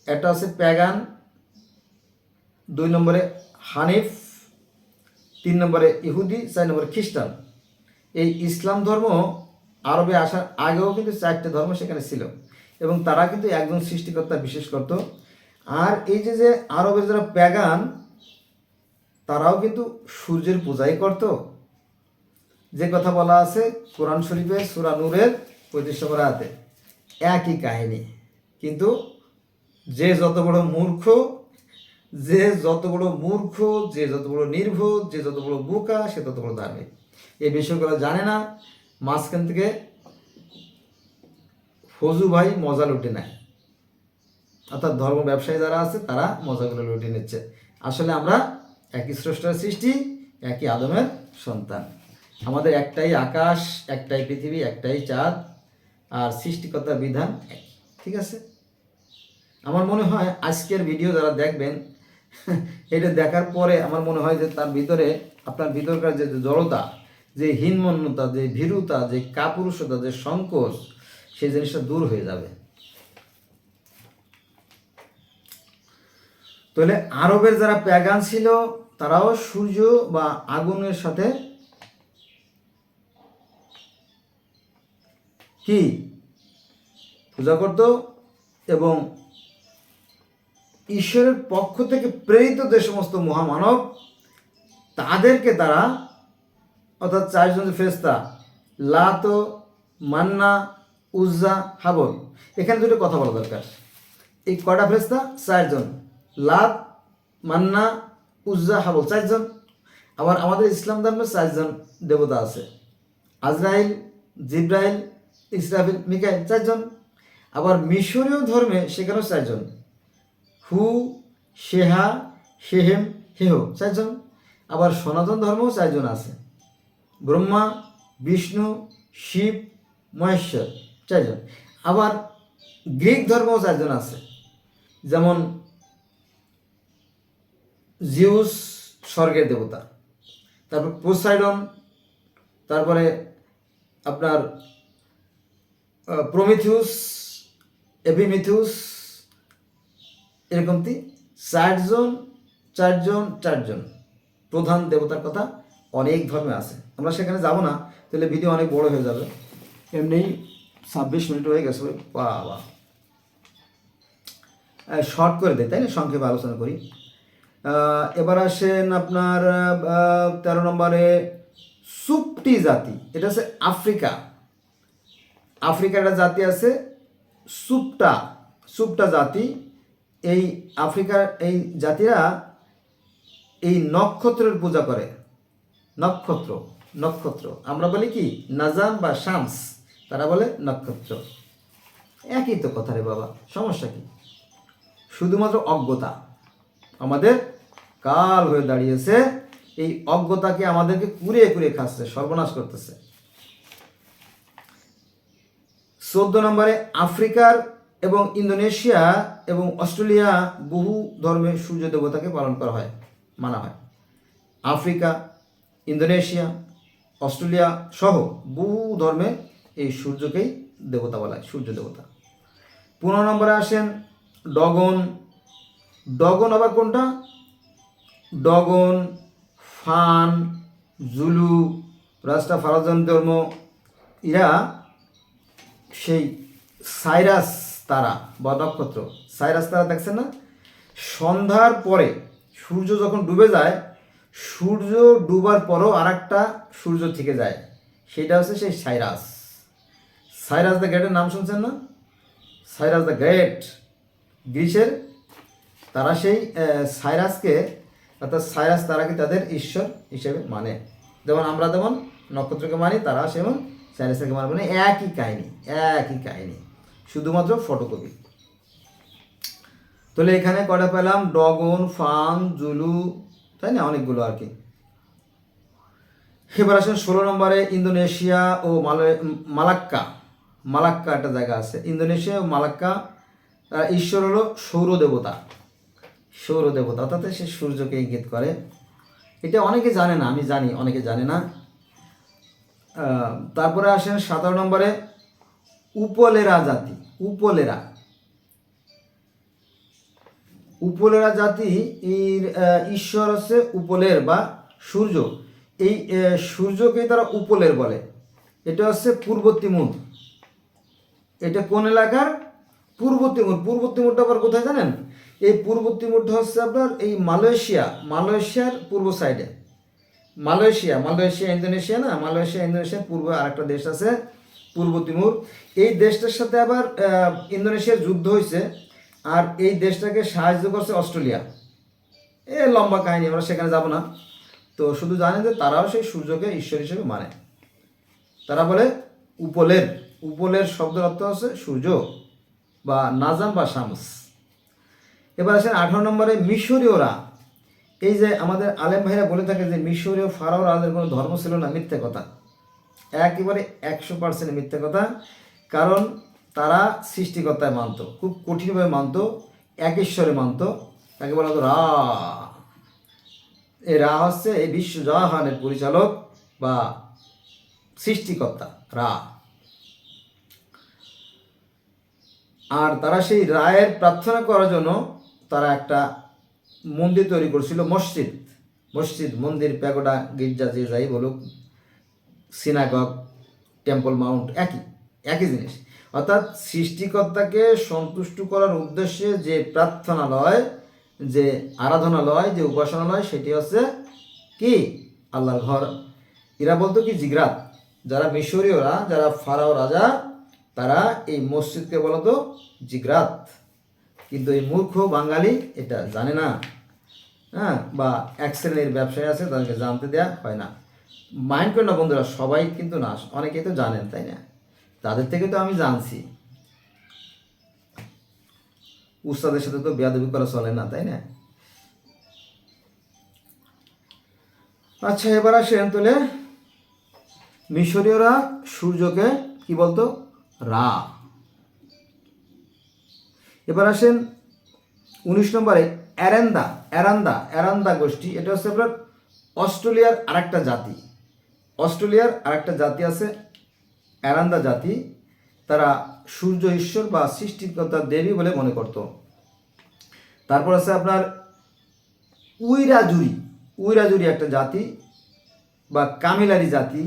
[SPEAKER 1] একটা হচ্ছে প্যাগান, 2 নম্বরে হানিফ, 3 নম্বরে ইহুদি, 4 নম্বরে খ্রিস্টান। এই ইসলাম ধর্ম আরবে আসার আগেও কিন্তু 4টে ধর্ম সেখানে ছিল, এবং তারা কিন্তু একজন সৃষ্টিকর্তা বিশ্বাস করত। আর এই যে আরবের যারা প্যাগান, তারাও কিন্তু সূর্যের পূজাই করত। যে কথা বলা আছে কোরআন শরীফের সূরা নূরের 35 নম্বর আয়াতে, একই কাহিনী। কিন্তু যে যত বড় মূর্খ, যে যত বড় নির্বোধ, যে যত বড় বোকা, সে তত বড় ধার্মিক। এই বিষয়গুলো জানে না, মাঝখান থেকে ফজু ভাই মজা লুটে নেয়। অর্থাৎ ধর্ম ব্যবসায়ী যারা আছে তারা মজাগুলো লুটে নিচ্ছে। আসলে আমরা একই স্রষ্টার সৃষ্টি, একই আদমের সন্তান। আমাদের একটাই আকাশ, একটাই পৃথিবী, একটাই চাঁদ, আর সৃষ্টিকর্তার বিধান এক। ঠিক আছে, আমার মনে হয় আজকের ভিডিও যারা দেখবেন, এটা দেখার পরে আমার মনে হয় যে তার ভিতরে, আপনার ভিতরকার যে জড়তা, যে হীনমন্যতা, যে ভীরুতা, যে কাপুরুষতা, যে সংকোচ, সেই জিনিসটা দূর হয়ে যাবে। তাহলে আরবের যারা প্যাগান ছিল, তারাও সূর্য বা আগুনের সাথে কি পূজা করত, এবং ঈশ্বরের পক্ষ থেকে প্রেরিত যে সমস্ত মহামানব, তাদেরকে তারা, অর্থাৎ 4জন ফেরেশতা, লাত, মান্না, উজ্জা, হাবল, এখানে দুটো কথা বলা দরকার। এই কয়টা ফেরেশতা? 4জন। লাত, মান্না, উজ্জা, হাবল 4জন। আবার আমাদের ইসলাম ধর্মে 4জন দেবতা আছে, আজরাইল, জিব্রাইল, ইসরাফিল, মিকাইল 4জন। আবার মিশরীয় ধর্মে সেখানেও 4জন, হু, শেহা, শেহেম, হেহ 4জন। আবার সনাতন ধর্মেও 4জন আছে, ব্রহ্মা, বিষ্ণু, শিব, মহেশ্বর 4জন। আবার গ্রিক ধর্মেও 4জন আছে, যেমন জিউস স্বর্গের দেবতা, তারপর পোসাইডন, তারপরে আপনার প্রমিথিউস, এপিমিথিউস, এরকম 4জন 4জন 4জন প্রধান দেবতার কথা অনেক ধর্মে আছে। আমরা সেখানে যাব না, তাহলে ভিডিও অনেক বড় হয়ে যাবে। এমনি 26 মিনিট হয়ে গেছে, বাবা শর্ট করে দেয়, তাই না? সংক্ষেপে আলোচনা করি। এবার আসেন আপনার 13 নম্বরে সুপ্টি জাতি। এটা হচ্ছে আফ্রিকা। আফ্রিকার একটা জাতি আছে সুপ্টা জাতি। এই আফ্রিকার এই জাতিরা এই নক্ষত্রের পূজা করে। নক্ষত্র আমরা বলি কি নাজাম বা শামস, তারা বলে নক্ষত্র। একই তো কথা রে বাবা, সমস্যা কি? শুধুমাত্র অজ্ঞতা আমাদের কাল হয়ে দাঁড়িয়েছে। এই অজ্ঞতাকে আমাদেরকে কুড়িয়ে কুড়িয়ে খাচ্ছে, সর্বনাশ করতেছে। 14 নম্বরে আফ্রিকার এবং ইন্দোনেশিয়া এবং অস্ট্রেলিয়া বহু ধর্মে সূর্য দেবতাকে পালন করা হয়, মানা হয়। আফ্রিকা, ইন্দোনেশিয়া, অস্ট্রেলিয়া সহ বহু ধর্মে এই সূর্যকেই দেবতা বলা হয়, সূর্য দেবতা। 15 নম্বরে আসেন ডগন। ডগন আবার কোনটা? ডগন, ফান, জুলু, রাস্টাফারাজন ধর্ম, এরা সেই সাইরাস তারা বা নক্ষত্র। সাইরাস তারা দেখছেন না? সন্ধ্যার পরে সূর্য যখন ডুবে যায়, সূর্য ডুবার পরও আর একটা সূর্য থেকে যায়, সেটা হচ্ছে সেই সাইরাস। সাইরাস দ্য গ্রেটের নাম শুনছেন না? সাইরাস দ্য গ্রেট, গ্রিসের। তারা সেই সাইরাসকে, অর্থাৎ সাইরাস তারাকে তাদের ঈশ্বর হিসেবে মানে। যেমন আমরা যেমন নক্ষত্রকে মানি, তারা সেমন সাইরাসকে মানে। একই কাহিনী, শুধুমাত্র ফটোকপি। তাহলে এখানে কটা পেলাম? ডগন, ফান, জুলু, তাই না? অনেকগুলো আর কি। এবার আসেন 16 নম্বরে ইন্দোনেশিয়া ও মালাক্কা একটা জায়গা আছে। ইন্দোনেশিয়া ও মালাক্কা ঈশ্বর হলো সৌর দেবতা, অর্থাৎ সে সূর্যকে ইঙ্গিত করে। এটা অনেকে জানে না, আমি জানি অনেকে জানে না। তারপরে আসেন 17 নম্বরে উপলেরা জাতি। উপলেরা জাতি এর ঈশ্বর হচ্ছে উপলের বা সূর্য। এই সূর্যকে তারা উপলের বলে। এটা হচ্ছে পূর্ব তিমুর। এটা কোন এলাকার? পূর্ব তিমুরটা আবার কোথায় জানেন? এই পূর্ব তিমুরটা হচ্ছে আপনার এই মালয়েশিয়ার পূর্ব সাইডে। মালয়েশিয়া ইন্দোনেশিয়া না, ইন্দোনেশিয়ার পূর্বে আরেকটা দেশ আছে পূর্ব তিমুর। এই দেশটার সাথে আবার ইন্দোনেশিয়ার যুদ্ধ হয়েছে, আর এই দেশটাকে সাহায্য করছে অস্ট্রেলিয়া। লম্বা কাহিনী, আমরা সেখানে যাব না। তো শুধু জানেন যে তারাও সেই সূর্যকে ঈশ্বর হিসেবে মানে। তারা বলে উপলের শব্দের অর্থ হচ্ছে সূর্য বা নাজাম বা শামস। এবার আসেন 18 নম্বরে মিশরীয়রা। এই যে আমাদের আলেম ভাইরা বলে থাকে যে মিশরীয় ফারাও রাজাদের কোনো ধর্ম ছিল না, মিথ্যে কথা। একেবারে 100% মিথ্যে কথা। কারণ তারা সৃষ্টিকর্তায় মানত, খুব কঠিনভাবে মানত, এক ঈশ্বরে মানত। তাকে বলা হতো রা। এই রা হচ্ছে এই বিশ্বজাহানের পরিচালক বা সৃষ্টিকর্তা, রা। আর তারা সেই রায়ের প্রার্থনা করার জন্য তারা একটা মন্দির তৈরি করছিল, মন্দির, প্যাগোডা, গির্জা, যে যাই বলুক, সিনাগগ, টেম্পল মাউন্ট, একই জিনিস। অর্থাৎ সৃষ্টিকর্তাকে সন্তুষ্ট করার উদ্দেশ্যে যে প্রার্থনালয়, যে আরাধনালয়, যে উপাসনালয়, সেটি হচ্ছে কি আল্লাহর ঘর। এরা বলতো কি জিগরাত, যারা মিশরীয়রা, যারা ফারাও রাজা, তারা এই মসজিদকে বলতো জিগরাত। কিন্তু এই মূর্খ বাঙালি এটা জানে না, হ্যাঁ, বা এক শ্রেণীর ব্যবসায়ী আছে, তাদেরকে জানতে দেওয়া হয় না। মাইন্ড করেন না বন্ধুরা, সবাই কিন্তু না, অনেকেই তো জানেন, তাই না? তাদের থেকে তো আমি জানছি। উস্তাদের সাথে তো বেয়াদবি করা চলে না, তাই না? আচ্ছা, এবার আসেন তাহলে মিশরীয়রা সূর্যকে কি বলতো? রা। এবার আসেন 19 নম্বরে অ্যারান্দা। অ্যারান্দা অ্যারান্দা গোষ্ঠী, এটা হচ্ছে আপনার অস্ট্রেলিয়ার আরেকটা জাতি। অস্ট্রেলিয়ার আরেকটা জাতি আছে অ্যারান্দা জাতি। তারা সূর্য ঈশ্বর বা সৃষ্টিকর্তার দেবী বলে মনে করত। তারপর আছে আপনার উইরাজুরি। উইরাজুরি একটা জাতি বা কামিলারি জাতি,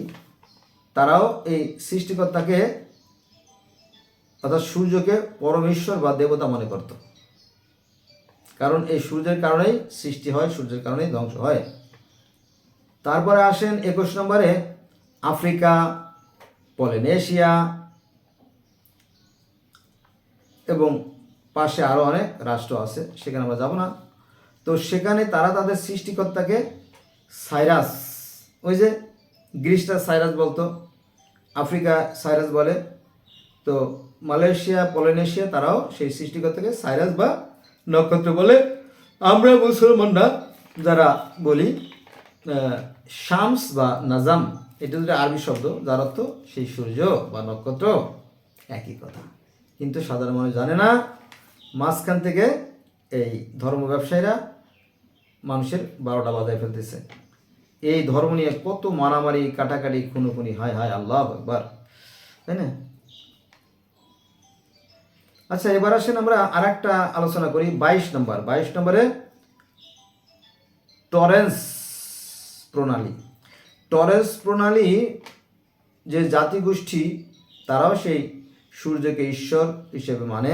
[SPEAKER 1] তারাও এই সৃষ্টিকর্তাকে অর্থাৎ সূর্যকে পরমেশ্বর বা দেবতা মনে করত। কারণ এই সূর্যের কারণেই সৃষ্টি হয়, সূর্যের কারণেই ধ্বংস হয়। তারপরে আসেন 21 নম্বরে আফ্রিকা, পলিনেশিয়া এবং পাশে আরও অনেক রাষ্ট্র আছে, সেখানে আমরা যাব না। তো সেখানে তারা তাদের সৃষ্টিকর্তাকে সাইরাস, ওই যে গ্রিসটা সাইরাস বলতো, আফ্রিকা সাইরাস বলে, তো মালয়েশিয়া, পলিনেশিয়া তারাও সেই সৃষ্টিকর্তাকে সাইরাস বা নক্ষত্র বলে। আমরা মুসলমানরা যারা বলি শামস বা নাজাম, এটা দুটো আরবি শব্দ, যার অর্থ সেই সূর্য বা নক্ষত্র, একই কথা। কিন্তু সাধারণ মানুষ জানে না। মাঝখান থেকে এই ধর্ম ব্যবসায়ীরা মানুষের 12টা বাজায় ফেলতেছে। এই ধর্ম নিয়ে কত মারামারি, কাটাকাটি, খুনোখুনি, হায় হায় আল্লাহ একবার, তাই না? আচ্ছা, এবার আসেন আমরা আর একটা আলোচনা করি 22 নম্বর। 22 নম্বরে টরেন্স প্রণালী। টরেন্স প্রণালী যে জাতিগোষ্ঠী, তারাও সেই সূর্যকে ঈশ্বর হিসেবে মানে,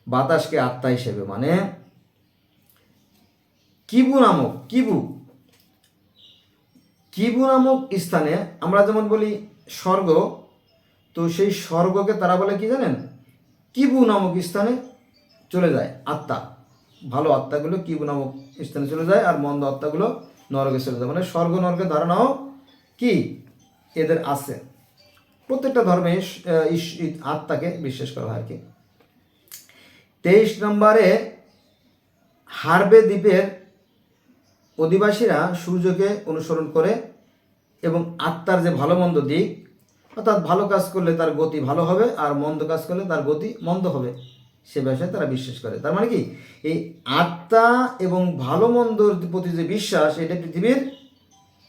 [SPEAKER 1] বাতাসকে আত্মা হিসেবে মানে। কিবু নামক স্থানে আমরা যেমন বলি স্বর্গ, তো সেই স্বর্গকে তারা বলে কি জানেন? কিবু নামক স্থানে চলে যায় আত্মা। ভালো আত্মাগুলো কিবু নামক স্থানে চলে যায়, আর মন্দ আত্মাগুলো নরকে চলে যায়। মানে স্বর্গ নরকের ধারণাও কি এদের আছে। প্রত্যেকটা ধর্মে আত্মাকে বিশ্বাস করা হয় আর কি। 23 নম্বরে হার্বে দ্বীপের অধিবাসীরা সূর্যকে অনুসরণ করে এবং আত্মার যে ভালো মন্দ দিক, অর্থাৎ ভালো কাজ করলে তার গতি ভালো হবে, আর মন্দ কাজ করলে তার গতি মন্দ হবে, সে বিষয়ে তারা বিশ্বাস করে। তার মানে কি, এই আত্মা এবং ভালো মন্দর প্রতি যে বিশ্বাস, এটা পৃথিবীর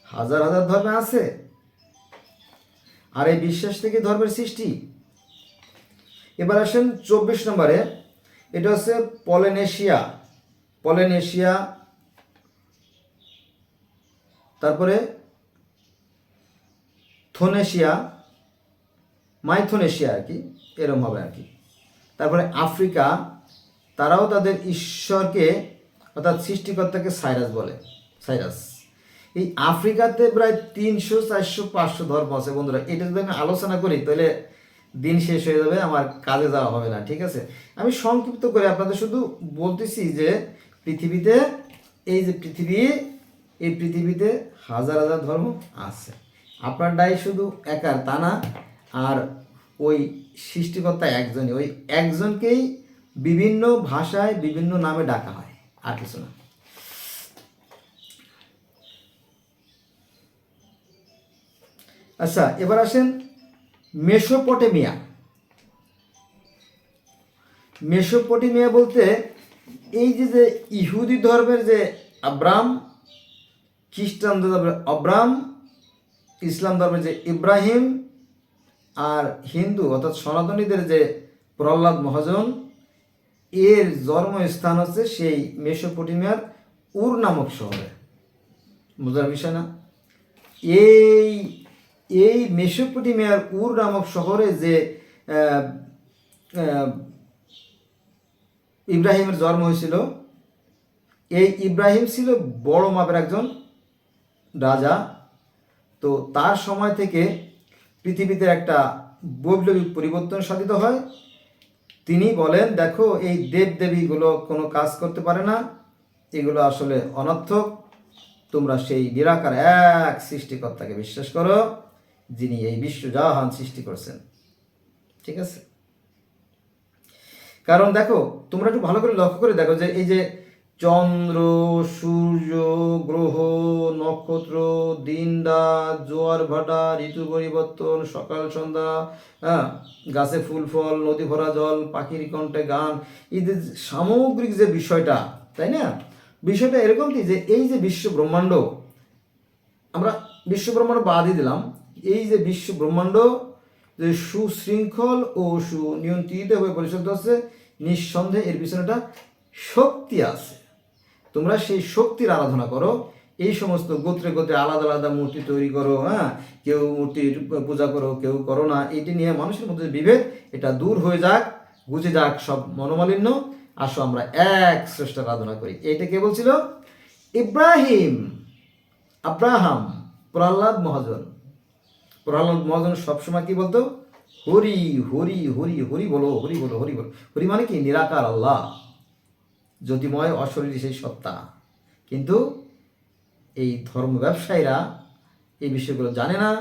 [SPEAKER 1] হাজার হাজার ধর্মে আছে। আর এই বিশ্বাস থেকে ধর্মের সৃষ্টি। এবার আসেন 24 নম্বরে, এটা হচ্ছে পলিনেশিয়া, তারপরে মাইথনেশিয়া আর কি, এরম হবে আর কি। তারপরে আফ্রিকা, তারাও তাদের ঈশ্বরকে অর্থাৎ সৃষ্টিকর্তাকে সাইরাস বলে, সাইরাস। এই আফ্রিকাতে প্রায় 300, 400, 500 ধর্ম আছে বন্ধুরা। এটা যদি আমি আলোচনা করি তাহলে দিন শেষ হয়ে যাবে, আমার কাজে যাওয়া হবে না, ঠিক আছে? আমি সংক্ষিপ্ত করে আপনাদের শুধু বলতেছি যে পৃথিবীতে, এই যে এই পৃথিবীতে হাজার হাজার ধর্ম আছে। আপনারটাই শুধু একার তা না, আর ওই সৃষ্টিকর্তা একজনই, ওই একজনকেই বিভিন্ন ভাষায় বিভিন্ন নামে ডাকা হয়, আর কিছু না। আচ্ছা, এবার আসেন মেসোপটেমিয়া বলতে এই যে ইহুদি ধর্মের যে আব্রাম, খ্রিস্টান ধর্মের আব্রাম, ইসলাম ধর্মের যে ইব্রাহিম, আর হিন্দু অর্থাৎ সনাতনীদের যে প্রহ্লাদ মহাজন, এর জন্মস্থান হচ্ছে সেই মেসোপটেমিয়ার উর নামক শহরে। বোঝার বিষয় না? এই এই মেসোপটেমিয়ার উর নামক শহরে যে আহ, আহ, ইব্রাহিমের জন্ম হয়েছিল, এই ইব্রাহিম ছিল বড় মাপের একজন রাজা। তো তার সময় থেকে পৃথিবীতে একটা বৈপ্লবিক পরিবর্তন সাধিত হয়। তিনি বলেন, দেখো এই দেবদেবীগুলো কোনো কাজ করতে পারে না, এগুলো আসলে অনর্থক, তোমরা সেই নিরাকার এক সৃষ্টিকর্তাকে বিশ্বাস করো যিনি এই বিশ্বজাহান সৃষ্টি করেছেন। ঠিক আছে? কারণ দেখো, তোমরা একটু ভালো করে লক্ষ্য করে দেখো যে এই যে চন্দ্র, সূর্য, গ্রহ, নক্ষত্র, দিন রাত, জোয়ার ভাটা, ঋতু পরিবর্তন, সকাল সন্ধ্যা, হ্যাঁ, গাছে ফুল ফল, নদী ভরা জল, পাখির কণ্ঠে গান, এই যে সামগ্রিক যে বিষয়টা, তাই না? বিষয়টা এরকম কি যে এই যে বিশ্ব ব্রহ্মাণ্ড, আমরা বিশ্ব ব্রহ্মাণ্ড বাদই দিলাম, এই যে বিশ্ব ব্রহ্মাণ্ড যে সুশৃঙ্খল ও সুনিয়ন্ত্রিতভাবে পরিচালিত হচ্ছে, নিঃসন্দেহে এর পিছনে একটা শক্তি আছে। তোমরা সেই শক্তির আরাধনা করো। এই সমস্ত গোত্রে গোত্রে আলাদা আলাদা মূর্তি তৈরি করো, হ্যাঁ, কেউ মূর্তির পূজা করো, কেউ করো না, এটি নিয়ে মানুষের মধ্যে বিভেদ, এটা দূর হয়ে যাক, বুঝে যাক সব মনোমালিন্য। আসো আমরা এক স্রষ্টার আরাধনা করি। এইটা কে বলছিল? আব্রাহাম প্রহ্লাদ মহাজন। প্রহ্লাদ মহাজন সবসময় কি বলতো? হরি হরি হরি হরি বলো, হরি বলো, হরি বলো। হরি মানে কি? নিরাকার আল্লাহ, জ্যোতিময় অশরীরী সেই সত্তা। কিন্তু এই ধর্ম ব্যবসায়ীরা এই বিষয়গুলো জানে না,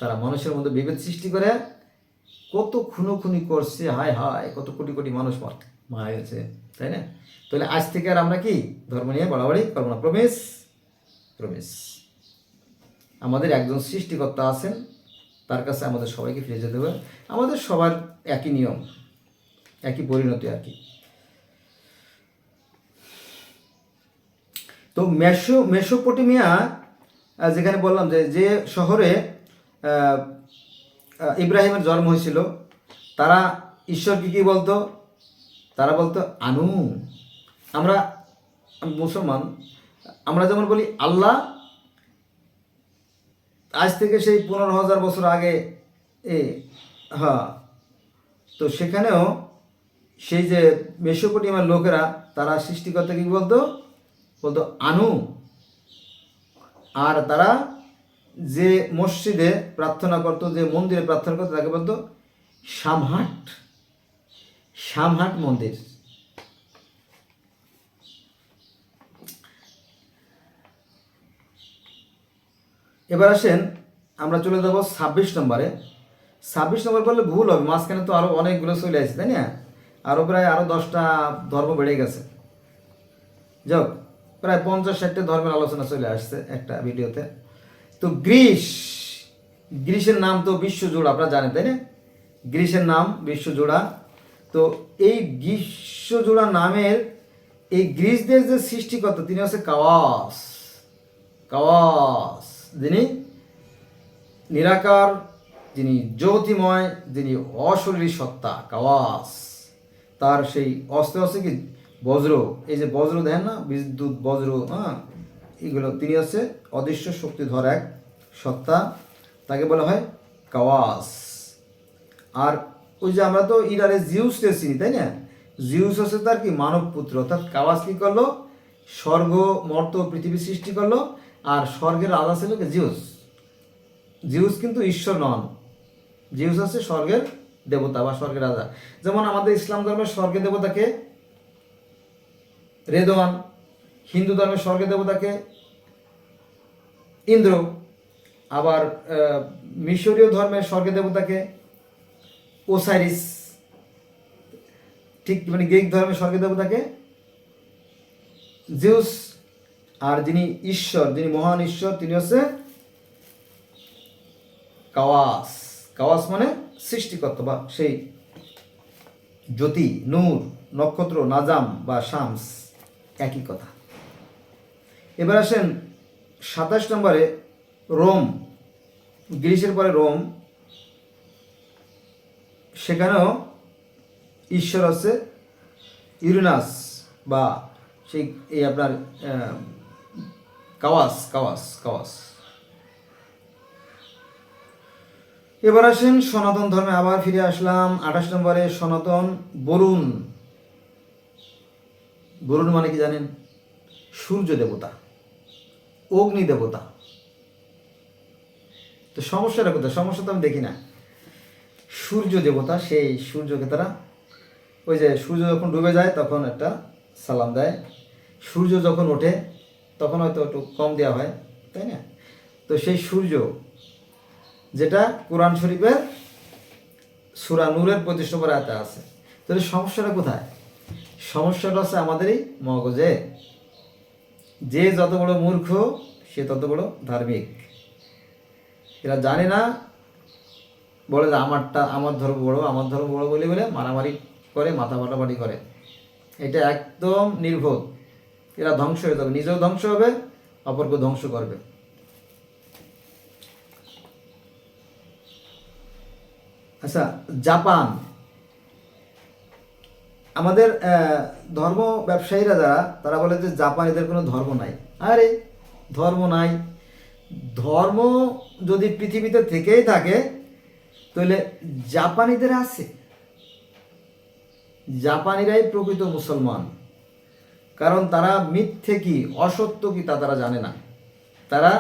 [SPEAKER 1] তারা মানুষের মধ্যে বিভেদ সৃষ্টি করে কত খুনোখুনি করছে, হায় হায়, কত কোটি কোটি মানুষ মারা গেছে, তাই না? তাহলে আজ থেকে আর আমরা কি ধর্ম নিয়ে বাড়াবাড়ি করবো না। প্রমিস? প্রমিস। আমাদের একজন সৃষ্টিকর্তা আছেন, তার কাছে আমাদের সবাইকে ফিরে যেতে হবে। আমাদের সবার একই নিয়ম, একই পরিণতি আর কি। তো মেসোপটেমিয়া, যেখানে বললাম যে যে শহরে ইব্রাহিমের জন্ম হয়েছিল, তারা ঈশ্বরকে কি বলতো? তারা বলতো আনু। আমরা মুসলমান, আমরা যেমন বলি আল্লাহ, আজ থেকে সেই 15,000 বছর আগে হ্যাঁ, তো সেখানেও সেই যে মেসোপটেমিয়ার লোকেরা, তারা সৃষ্টিকর্তা কি বলতো? বলতো আনু। আর তারা যে মসজিদে প্রার্থনা করতো, যে মন্দিরে প্রার্থনা করতো, তাকে বলতো সামহাট। সামহাট মন্দির। এবার আসেন, আমরা চলে যাব 26 নম্বরে। 26 নম্বর বললে ভুল হবে, মাঝখানে তো আরও অনেকগুলো চলে আসছে, তাই না? আরও প্রায় 10টা ধর্ম বেড়ে গেছে। যাক, প্রায় 50-60টা ধর্মের আলোচনা চলে আসছে একটা ভিডিওতে। তো গ্রিসের নাম তো বিশ্বজোড়া, আপনারা জানেন, তাই না? গ্রিসের নাম বিশ্বজোড়া। তো এই বিশ্বজোড়া নামের এই গ্রিসদের যে সৃষ্টিকর্তা, তিনি হচ্ছে কাওয়াস। কাওয়াস, যিনি নিরাকার, যিনি জ্যোতিময়, যিনি অশরীরী সত্তা, কাওয়াস। তার সেই অস্ত্র আছে কি? বজ্র। এই যে বজ্র দেখেন না, বিদ্যুৎ বজ্র, হ্যাঁ, এগুলো, তিনি হচ্ছে অদৃশ্য শক্তিধর এক সত্তা, তাকে বলা হয় কাওয়াস। আর ওই যে আমরা তো ইরারে জিউসকে চিনি, তাই না? জিউস হচ্ছে তার কি? মানব পুত্র। অর্থাৎ কাওয়াস কি করলো? স্বর্গ, মর্ত, পৃথিবী সৃষ্টি করলো। আর স্বর্গের রাজা ছিল কি? জিউস। জিউস কিন্তু ঈশ্বর নন, জিউস হচ্ছে স্বর্গের দেবতা বা স্বর্গের রাজা। যেমন আমাদের ইসলাম ধর্মের স্বর্গের দেবতাকে রেদওয়ান, হিন্দু ধর্মের স্বর্গের দেবতাকে ইন্দ্র, আবার মিশরীয় ধর্মের স্বর্গের দেবতাকে ওসাইরিস, ঠিক মানে গ্রিক ধর্মের স্বর্গের দেবতাকে জিউস। আর যিনি ঈশ্বর, যিনি মহান ঈশ্বর, তিনি হচ্ছে কাওয়াস। কাওয়াস মানে সৃষ্টিকর্তা বা সেই জ্যোতি, নূর, নক্ষত্র, নাজাম বা শামস, একই কথা। এবার আসেন 27 নম্বরে, রোম। গ্রিসের পরে রোম, সেখানেও ঈশ্বর আছে ইউরেনাস বা সেই এই আপনার কাওয়াস। কাওয়াস কাওয়াস এবার আসেন সনাতন ধর্মে, আবার ফিরে আসলাম 28 নম্বরে সনাতন বরুণ। বরুণ মানে কি জানেন? সূর্য দেবতা, অগ্নি দেবতা। তো সমস্যাটা কোথায়? সমস্যা তো আমি দেখি না। সূর্য দেবতা, সেই সূর্যকে তারা, ওই যে সূর্য যখন ডুবে যায় তখন একটা সালাম দেয়, সূর্য যখন ওঠে তখন হয়তো একটু কম দেওয়া হয়, তাই না? তো সেই সূর্য, যেটা কোরআন শরীফের সূরা নূরের 25 নম্বর আয়াতে আছে। তাহলে সমস্যাটা কোথায়? সমস্যাটা হচ্ছে আমাদেরই মগজে। যে যত বড় মূর্খ সে তত বড় ধার্মিক। এরা জানে না, বলে যে আমার ধর্ম বড়, আমার ধর্ম বড় বলে বলে মারামারি করে, মাথা ফাটাফাটি করে। এটা একদম নির্বোধ। এরা ধ্বংস হয়ে যাবে, নিজেও ধ্বংস হবে, অপরকে ধ্বংস করবে। আচ্ছা, জাপান, আমাদের ধর্ম ব্যবসায়ীরা যারা, তারা বলে যে জাপানিদের কোনো ধর্ম নাই। আরে ধর্ম নাই, ধর্ম যদি পৃথিবীতে থেকেই থাকে তাহলে জাপানিদের আছে। জাপানিরাই প্রকৃত মুসলমান, কারণ তারা মিথ্যে কি অসত্য কি তা তারা জানে না। তারা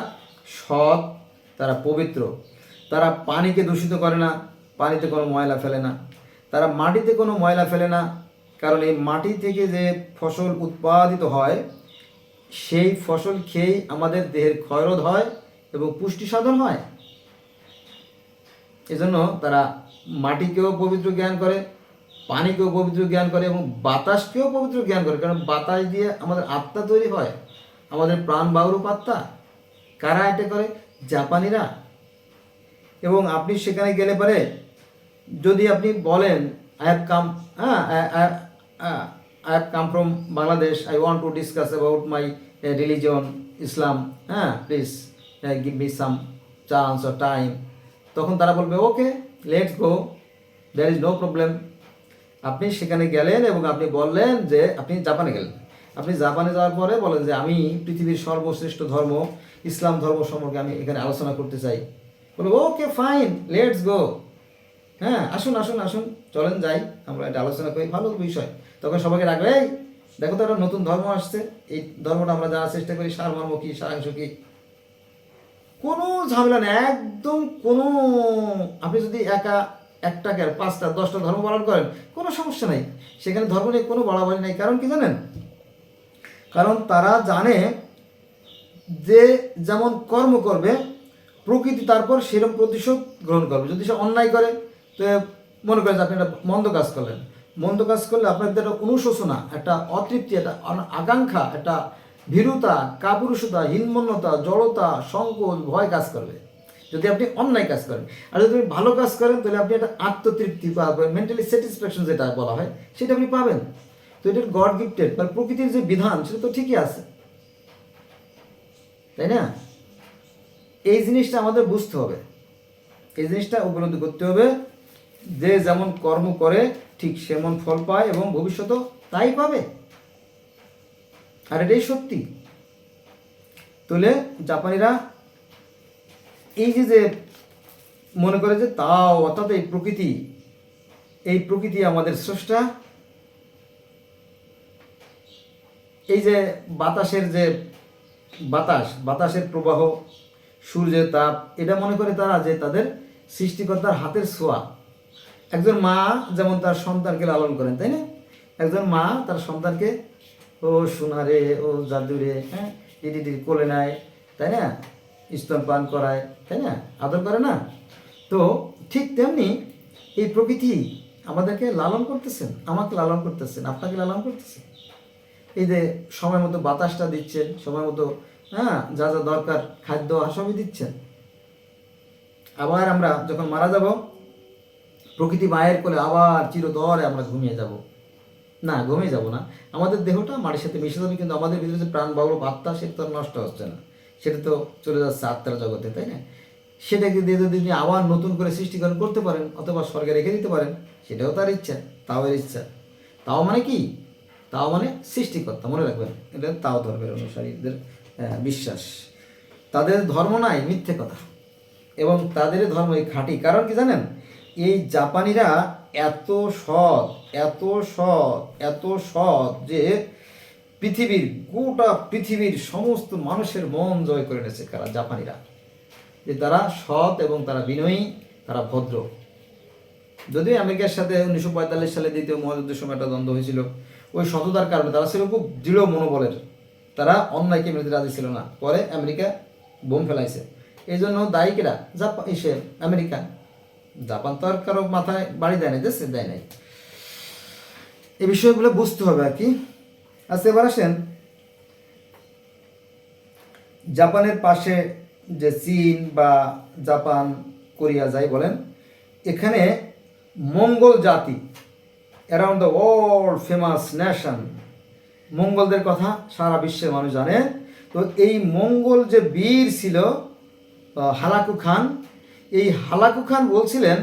[SPEAKER 1] সৎ, তারা পবিত্র, তারা পানিকে দূষিত করে না, পানিতে কোনো ময়লা ফেলে না, তারা মাটিতে কোনো ময়লা ফেলে না, কারণ এই মাটি থেকে যে ফসল উৎপাদিত হয় সেই ফসল খেয়েই আমাদের দেহের ক্ষয়রোধ হয় এবং পুষ্টি সাধন হয়। এজন্য তারা মাটিকেও পবিত্র জ্ঞান করে, পানিকেও পবিত্র জ্ঞান করে এবং বাতাসকেও পবিত্র জ্ঞান করে, কারণ বাতাস দিয়ে আমাদের আত্মা তৈরি হয়, আমাদের প্রাণ বায়ুরূপ আত্মা। কারা এটা করে? জাপানিরা। এবং আপনি সেখানে গেলে পরে যদি আপনি বলেন I have come, I have come from Bangladesh, I want to discuss about my religion Islam, please give me some chance or time, তখন তারা বলবে okay let's go, there is no problem. আপনি সেখানে গেলেন এবং আপনি বললেন যে আপনি জাপানে গেলেন, আপনি জাপানে যাওয়ার পরে বলেন যে আমি পৃথিবীর সর্বশ্রেষ্ঠ ধর্ম ইসলাম ধর্ম সম্পর্কে আমি এখানে আলোচনা করতে চাই, বলবো ওকে ফাইন লেটস গো, হ্যাঁ আসুন আসুন আসুন, চলেন যাই, আমরা এটা আলোচনা করি, ভালো বিষয়। তখন সবাইকে রাখবে, এই দেখো তো একটা নতুন ধর্ম আসছে, এই ধর্মটা আমরা জানার চেষ্টা করি, সারমর্ম কী, সারাংশ কী। কোনো ঝামেলা নেই, একদম কোনো, আপনি যদি একটাকে 5টা 10টা ধর্ম পালন করেন কোনো সমস্যা নেই, সেখানে ধর্ম নিয়ে কোনো বাড়াবাড়ি নেই। কারণ কি জানেন? কারণ তারা জানে যে যেমন কর্ম করবে প্রকৃতি তারপর সেরকম প্রতিশোধ গ্রহণ করবে। যদি সে অন্যায় করে, তো মনে করেন যে আপনি একটা মন্দ কাজ করলেন, মন্দ কাজ করলে আপনার একটা অনুশোচনা, একটা অতৃপ্তি, একটা আকাঙ্ক্ষা, একটা ভীরুতা, কাপুরুষতা, হীনমন্যতা, জড়তা, সংকোচ, ভয় কাজ করবে যদি আপনি অন্যায় কাজ করেন। আর যদি আপনি ভালো কাজ করেন তাহলে আপনি একটা আত্মতৃপ্তি পাবেন, মেন্টালি স্যাটিসফ্যাকশন যেটা বলা হয় সেটা আপনি পাবেন। তো এটার গড গিফটেড, মানে প্রকৃতির যে বিধান সেটা তো ঠিকই আছে, তাই না? এই জিনিসটা আমাদের বুঝতে হবে, এই জিনিসটা উপলব্ধি করতে হবে, যে যেমন কর্ম করে ঠিক সেমন ফল পায় এবং ভবিষ্যতেও তাই পাবে, আর এটাই সত্যি। তাহলে জাপানিরা এই যে মনে করে যে তাও, অর্থাৎ এই প্রকৃতি আমাদের স্রষ্টা, এই যে বাতাসের যে বাতাসের প্রবাহ, সূর্যের তাপ, এটা মনে করে তারা যে তাদের সৃষ্টিকর্তার হাতের ছোঁয়া। একজন মা যেমন তার সন্তানকে লালন করেন, তাই না? একজন মা তার সন্তানকে ও সোনারে, ও জাদুরে, হ্যাঁ ইটি কোলে নেয়, তাই না? স্তনপান করায়, তাই না? আদর করে না? তো ঠিক তেমনি এই প্রকৃতি আমাদেরকে লালন করতেছেন, আমাকে লালন করতেছেন, আপনাকে লালন করতেছেন। এই যে সময় মতো বাতাসটা দিচ্ছেন, সময় মতো যা যা দরকার খাদ্য সবই দিচ্ছেন। আবার আমরা যখন মারা যাব, প্রকৃতি মায়ের কোলে আবার চিরতরে আমরা ঘুমিয়ে যাব না, ঘুমিয়ে যাব না, আমাদের দেহটা মাটির সাথে মিশে যাবে, কিন্তু আমাদের ভিতরে যে প্রাণ বায়ু আত্মা সেটা তো নষ্ট হচ্ছে না, সেটা তো চলে যাচ্ছে আত্মার জগতে, তাই না? সেটাকে দিয়ে যদি আপনি আবার নতুন করে সৃষ্টিকরণ করতে পারেন অথবা স্বর্গে রেখে দিতে পারেন, সেটাও তার ইচ্ছা, তাও এর ইচ্ছা। তাও মানে কি? তাও মানে সৃষ্টিকর্তা, মনে রাখবেন, এটা তাও ধর্মের অনুসারীদের বিশ্বাস। তাদের ধর্ম নাই, মিথ্যে কথা। এবং তাদের ধর্মই খাঁটি। কারণ কি জানেন, এই জাপানিরা এত সৎ, এত সৎ, এত সৎ যে গোটা পৃথিবীর সমস্ত মানুষের মন জয় করে নিয়েছে কারা, জাপানিরা। যে তারা সৎ এবং তারা বিনয়ী, তারা ভদ্র। যদিও আমেরিকার সাথে 1945 সালে দ্বিতীয় মহাযুদ্ধের সময় একটা দ্বন্দ্ব হয়েছিল, ওই সততার কারণে তারা ছিল খুব দৃঢ় মনোবলের, তারা অন্যায়কে মেনে রাজি ছিল না। পরে আমেরিকা বোম ফেলাইছে, এই জন্য দায়ীকেরা আমেরিকা। জাপান তো আর কারো মাথায় বাড়ি দেয় নাই, দেশে দেয় নাই। এই বিষয়গুলো বুঝতে হবে আর কি। আচ্ছা, এবার আসেন জাপানের পাশে যে চীন বা জাপান, কোরিয়া যাই বলেন, এখানে মঙ্গল জাতি, around the world famous nation, মঙ্গলদের কথা সারা বিশ্বের মানুষ জানে। তো এই মঙ্গল যে বীর ছিল হালাকু খান, এই হালাকু খান বলছিলেন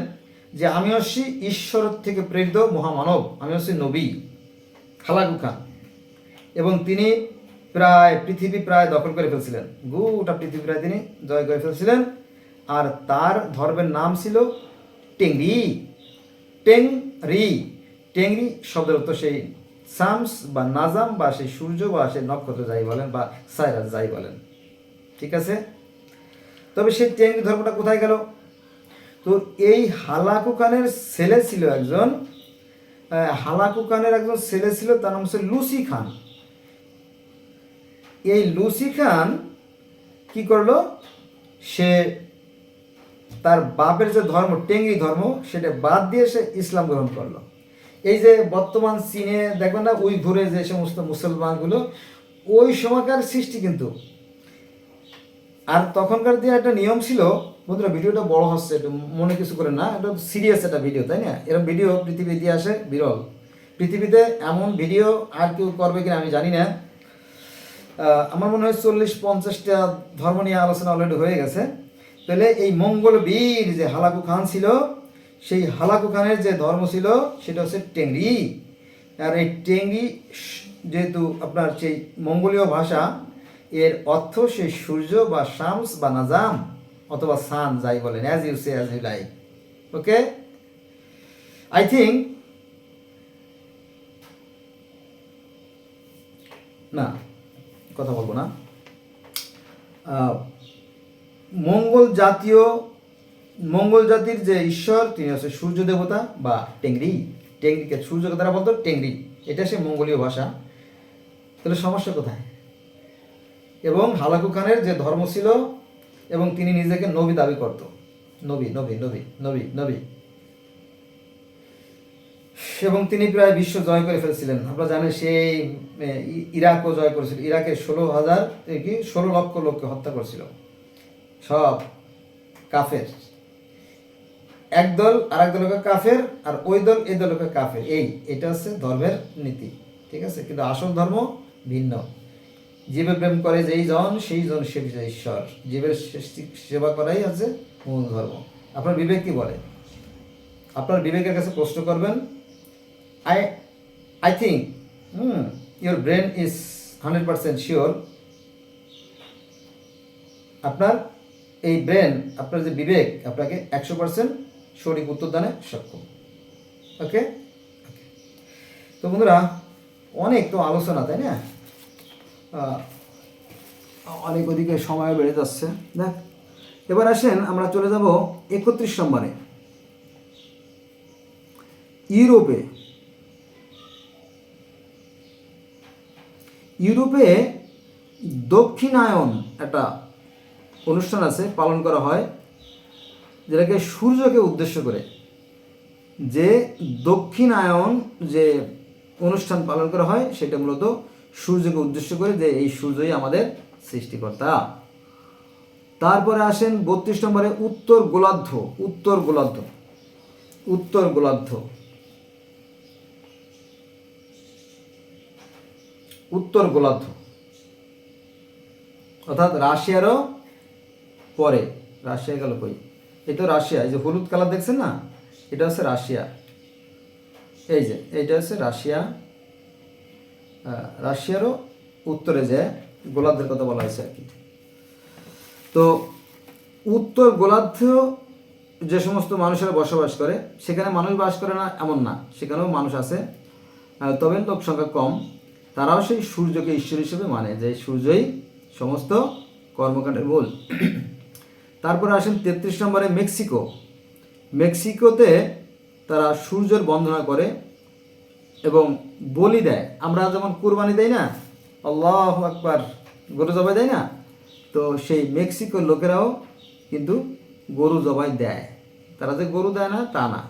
[SPEAKER 1] যে আমি হচ্ছি ঈশ্বর থেকে প্রেরিত মহামানব, আমি হচ্ছি নবী, হালাকু খান। এবং তিনি পৃথিবী প্রায় দখল করে ফেলছিলেন, গোটা পৃথিবী প্রায় তিনি জয় করে ফেলছিলেন। আর তার ধর্মের নাম ছিল টেংরি। টেংরি শব্দের অর্থ সেই সামস বা নাজাম বা সেই সূর্য বা সেই নক্ষত্র যাই বলেন বা সাইরাস যাই বলেন, ঠিক আছে। তবে সেই টেংরি ধর্মটা কোথায় গেল? তো এই হালাকু খানের ছেলে ছিল একজন, তার নাম হচ্ছে লুসি খান। এই লুসি খান কি করলো, সে তার বাপের যে ধর্ম টেংরি ধর্ম সেটা বাদ দিয়ে সে ইসলাম গ্রহণ করলো। এই যে বর্তমান চীনে দেখবেন না উইঘুরে যে সমস্ত মুসলমানগুলো, ওই সময়কার সৃষ্টি কিন্তু। আর তখনকার দিয়ে একটা নিয়ম ছিল, বন্ধুরা ভিডিওটা বড় হচ্ছে, একটু মনে কিছু করে না, এটা সিরিয়াস একটা ভিডিও, তাই না? এরকম ভিডিও পৃথিবী ইতিহাসে বিরল। পৃথিবীতে এমন ভিডিও আর কেউ করবে কিনা আমি জানি না। আমার মনে হয় 40-50টা ধর্ম নিয়ে আলোচনা অলরেডি হয়ে গেছে। তাহলে এই মঙ্গল বীর যে হালাকু খান ছিল, সেই হালাকু খানের যে ধর্ম ছিল সেটা হচ্ছে টেংরি। আর এই টেংরি যেহেতু আপনার সেই মঙ্গোলীয় ভাষা, এর অর্থ সেই সূর্য বা শামস বা নাজাম অথবা সান যাই বলেন, as you say as you like. Okay, I think না কথা বলবো না। মঙ্গল জাতির যে ঈশ্বর তিনি হচ্ছে সূর্য দেবতা বা টেংরিকে সূর্যকে তারা বলতো টেংরি, এটা সে মঙ্গোলীয় ভাষা। তাহলে সমস্যা কোথায়? এবং হালাকু খানের যে ধর্ম ছিল, এবং তিনি নিজেকে নবী দাবি করত, নবী নবী নবী নবী নবী এবং তিনি প্রায় বিশ্ব জয় করে ফেলছিলেন। আপনারা জানেন সেই ইরাকও জয় করেছিল, ইরাকে 16 লক্ষ লোককে হত্যা করেছিল, সব কাফের। এক দল আর এক দলকে কাফের, আর ওই দল এই দলকে কাফের। এটা হচ্ছে ধর্মের নীতি, ঠিক আছে। কিন্তু আসল ধর্ম ভিন্ন। জীবে প্রেম করে যেই জন সেই জন সে ঈশ্বর, জীবের সেবা করাই আছে মূল ধর্ম। আপনার বিবেক কি বলে? আপনার বিবেকের কাছে প্রশ্ন করবেন। I think your brain is 100% sure. আপনার এই ব্রেন, আপনার যে বিবেক আপনাকে 100% সঠিক উত্তর দানে সক্ষম। ওকে, তো বন্ধুরা অনেক তো আলোচনা, তাই না? অনেক ওদিকে সময় বেড়ে যাচ্ছে। দেখ, এবার আসেন আমরা চলে যাব 31 নম্বরে। ইউরোপে দক্ষিণায়ন একটা অনুষ্ঠান আছে, পালন করা হয়, যেটাকে সূর্যকে উদ্দেশ্য করে। যে দক্ষিণায়ন যে অনুষ্ঠান পালন করা হয় সেটা মূলত সূর্যকে উদ্দেশ্য করে, যে এই সূর্যই আমাদের সৃষ্টিকর্তা। তারপরে আসেন 32 নম্বরে উত্তর গোলার্ধ অর্থাৎ রাশিয়ারও পরে। রাশিয়া গেল কই? এই তো রাশিয়া, এই যে হলুদ কালার দেখছেন না, এটা হচ্ছে রাশিয়া। এই যে এইটা হচ্ছে রাশিয়া। রাশিয়ারও উত্তরে যে গোলার্ধের কথা বলা হয়েছে আর কি। তো উত্তর গোলার্ধ যে সমস্ত মানুষেরা বসবাস করে সেখানে মানুষ বাস করে না এমন না, সেখানেও মানুষ আছে, তবে লোক সংখ্যা কম। তারাও সেই সূর্যকে ঈশ্বর হিসেবে মানে, যে সূর্যই সমস্ত কর্মকাণ্ডের মূল। তারপরে আসেন 33 নম্বরে মেক্সিকো। মেক্সিকোতে তারা সূর্যের বন্দনা করে এবং বলি দেয়। আমরা যেমন কুরবানি দেই না, আল্লাহু আকবার, গরু জবাই দেয় না, তো সেই মেক্সিকোর লোকেরাও কিন্তু গরু জবাই দেয়। তারা যে গরু দেয় না তা না,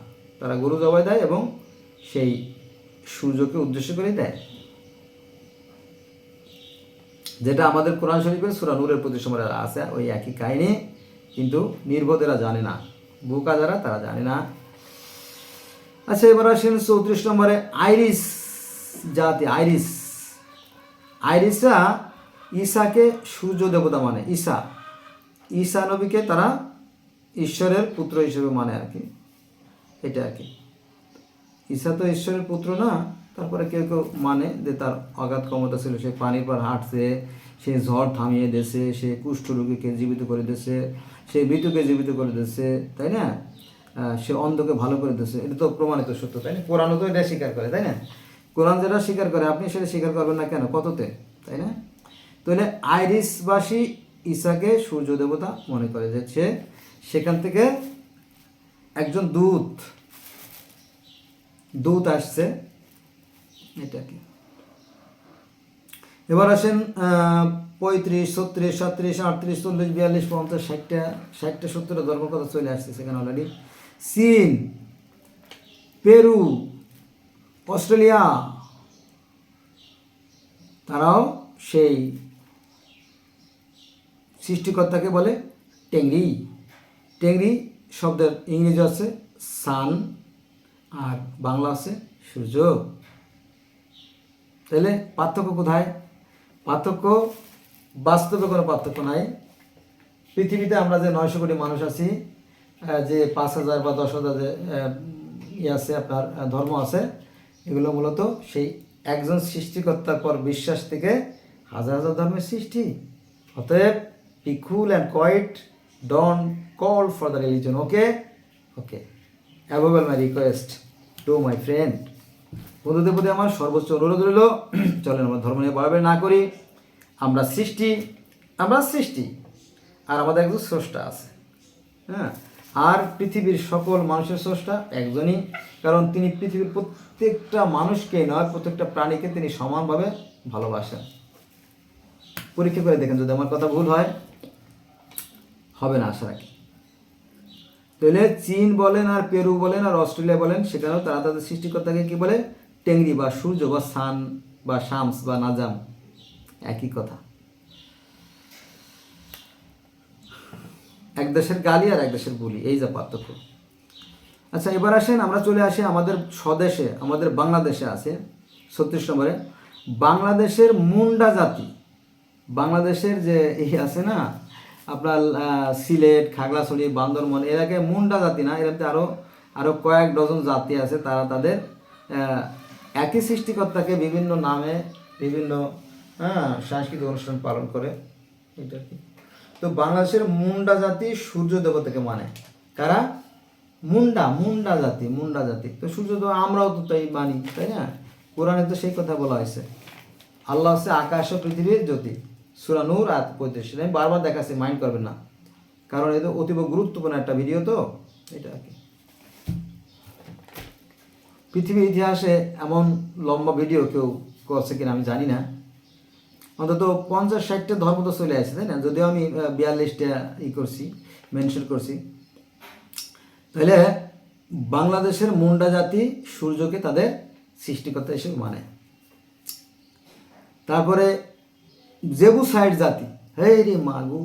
[SPEAKER 1] তারা গরু জবাই দেয় এবং সেই সূর্যকে উদ্দেশ্য করে দেয়, যেটা আমাদের কোরআন শরীফের সূরা নূরের 25 নম্বরে আছে ওই একই কাহিনী, কিন্তু নির্বোধেরা জানে না, বোকা যারা তারা জানে না। আচ্ছা, এবার আসেন 34 নম্বরে আইরিশ জাতি। আইরিশরা ঈসাকে সূর্য দেবতা মানে, ঈসা নবীকে তারা ঈশ্বরের পুত্র হিসেবে মানে আর কি, এটা আর কি। ঈসা তো ঈশ্বরের পুত্র না, তারপরে কেউ কেউ মানে যে তার অগাধ ক্ষমতা ছিল, সে পানির পর হাঁটছে, সে ঝড় থামিয়ে দিয়েছে, সে কুষ্ঠ রোগীকে জীবিত করে দিয়েছে, সে মৃত্যুকে জীবিত করে দিয়েছে, তাই না? সে অন্ধকে ভালো করে দিয়েছে, এটা তো প্রমাণিত সত্য, তাই না? কোরআনও তো এটা স্বীকার করে, তাই না? কোরআন যেটা স্বীকার করে আপনি সেটা স্বীকার করবেন না কেন, কততে, তাই না? তাহলে আইরিশবাসী ঈসাকে সূর্য দেবতা মনে করে, যে সে সেখান থেকে একজন দূত আসছে, এটা কি। এবার আসেন 35, 36, 37, 38, 40, 42, 50, 60টা 70টা ধর্মের কথা চলে আসছে সেখানে অলরেডি। চীন, পেরু, অস্ট্রেলিয়া, তারাও সেই সৃষ্টিকর্তাকে বলে টেংরি শব্দের ইংরেজি আছে সান, আর বাংলা আছে সূর্য। তাহলে পার্থক্য কোথায়? পার্থক্য বাস্তবে কোনো পার্থক্য নাই। পৃথিবীতে আমরা যে 900 কোটি মানুষ আছি, যে 5000 বা 10,000 যে আছে আপনার ধর্ম আছে, এগুলো মূলত সেই একজন সৃষ্টিকর্তার পর বিশ্বাস থেকে হাজার হাজার ধর্মের সৃষ্টি। অতএব be cool and quiet, don't call for the religion, okay? Above all my request to my friend, বন্ধুদের প্রতি আমার সর্বোচ্চ অনুরোধ রইল, চলেন আমরা ধর্ম নিয়ে বাড়াবাড়ি না করি। আমরা সৃষ্টি আর আমাদের একজন স্রষ্টা আছে, হ্যাঁ, আর পৃথিবীর সকল মানুষের স্রষ্টা একজনই, কারণ তিনি পৃথিবীর প্রত্যেকটা মানুষকে নয়, প্রত্যেকটা প্রাণীকে তিনি সমানভাবে ভালোবাসেন। পরীক্ষা করে দেখেন, যদি আমার কথা ভুল হয়, হবে না আশা রাখি। তাহলে চীন বলেন আর পেরু বলেন আর অস্ট্রেলিয়া বলেন, সেখানেও তারা তাদের সৃষ্টিকর্তাকে কি বলে? টেংরি বা সূর্য বা সান বা শামস বা নাজাম, একই কথা। এক দেশের গালি আর এক দেশের বুলি, এই যা পার্থক্য। আচ্ছা, এবার আসেন আমরা চলে আসি আমাদের স্বদেশে, আমাদের বাংলাদেশে আছে 36 নম্বরে বাংলাদেশের মুন্ডা জাতি। বাংলাদেশের যে এই আছে না আপনার সিলেট, খাগড়াছড়ি, বান্দরবান এলাকায় মুন্ডা জাতি না, এর মধ্যে আরও কয়েক ডজন জাতি আছে, তারা তাদের একই সৃষ্টিকর্তাকে বিভিন্ন নামে বিভিন্ন সাংস্কৃতিক অনুষ্ঠান পালন করে, এটা কি। তো বাংলাদেশের মুন্ডা জাতি সূর্য দেবতাকে মানে, কারা? মুন্ডা জাতি। তো সূর্য দেবতা আমরাও তো তাই মানি, তাই না? কোরআনে তো সেই কথা বলা হয়েছে, আল্লাহ হচ্ছে আকাশ ও পৃথিবীর জ্যোতি, সূরা নূর আয়াত 35। আমি বারবার দেখাচ্ছি, মাইন্ড করবেন না, কারণ এটা অতীব গুরুত্বপূর্ণ একটা ভিডিও, তো এটা আর কি। পৃথিবীর ইতিহাসে এমন লম্বা ভিডিও কেউ করছে কিনা আমি জানি না, অন্তত 50-60টা ধর্ম তো চলে আসছে, তাই না? যদিও আমি 42টা মেনশন করছি। তাহলে বাংলাদেশের মুন্ডা জাতি সূর্যকে তাদের সৃষ্টিকর্তা হিসেবে মানে। তারপরে জেবুসাইড জাতি, হে রে মাগু,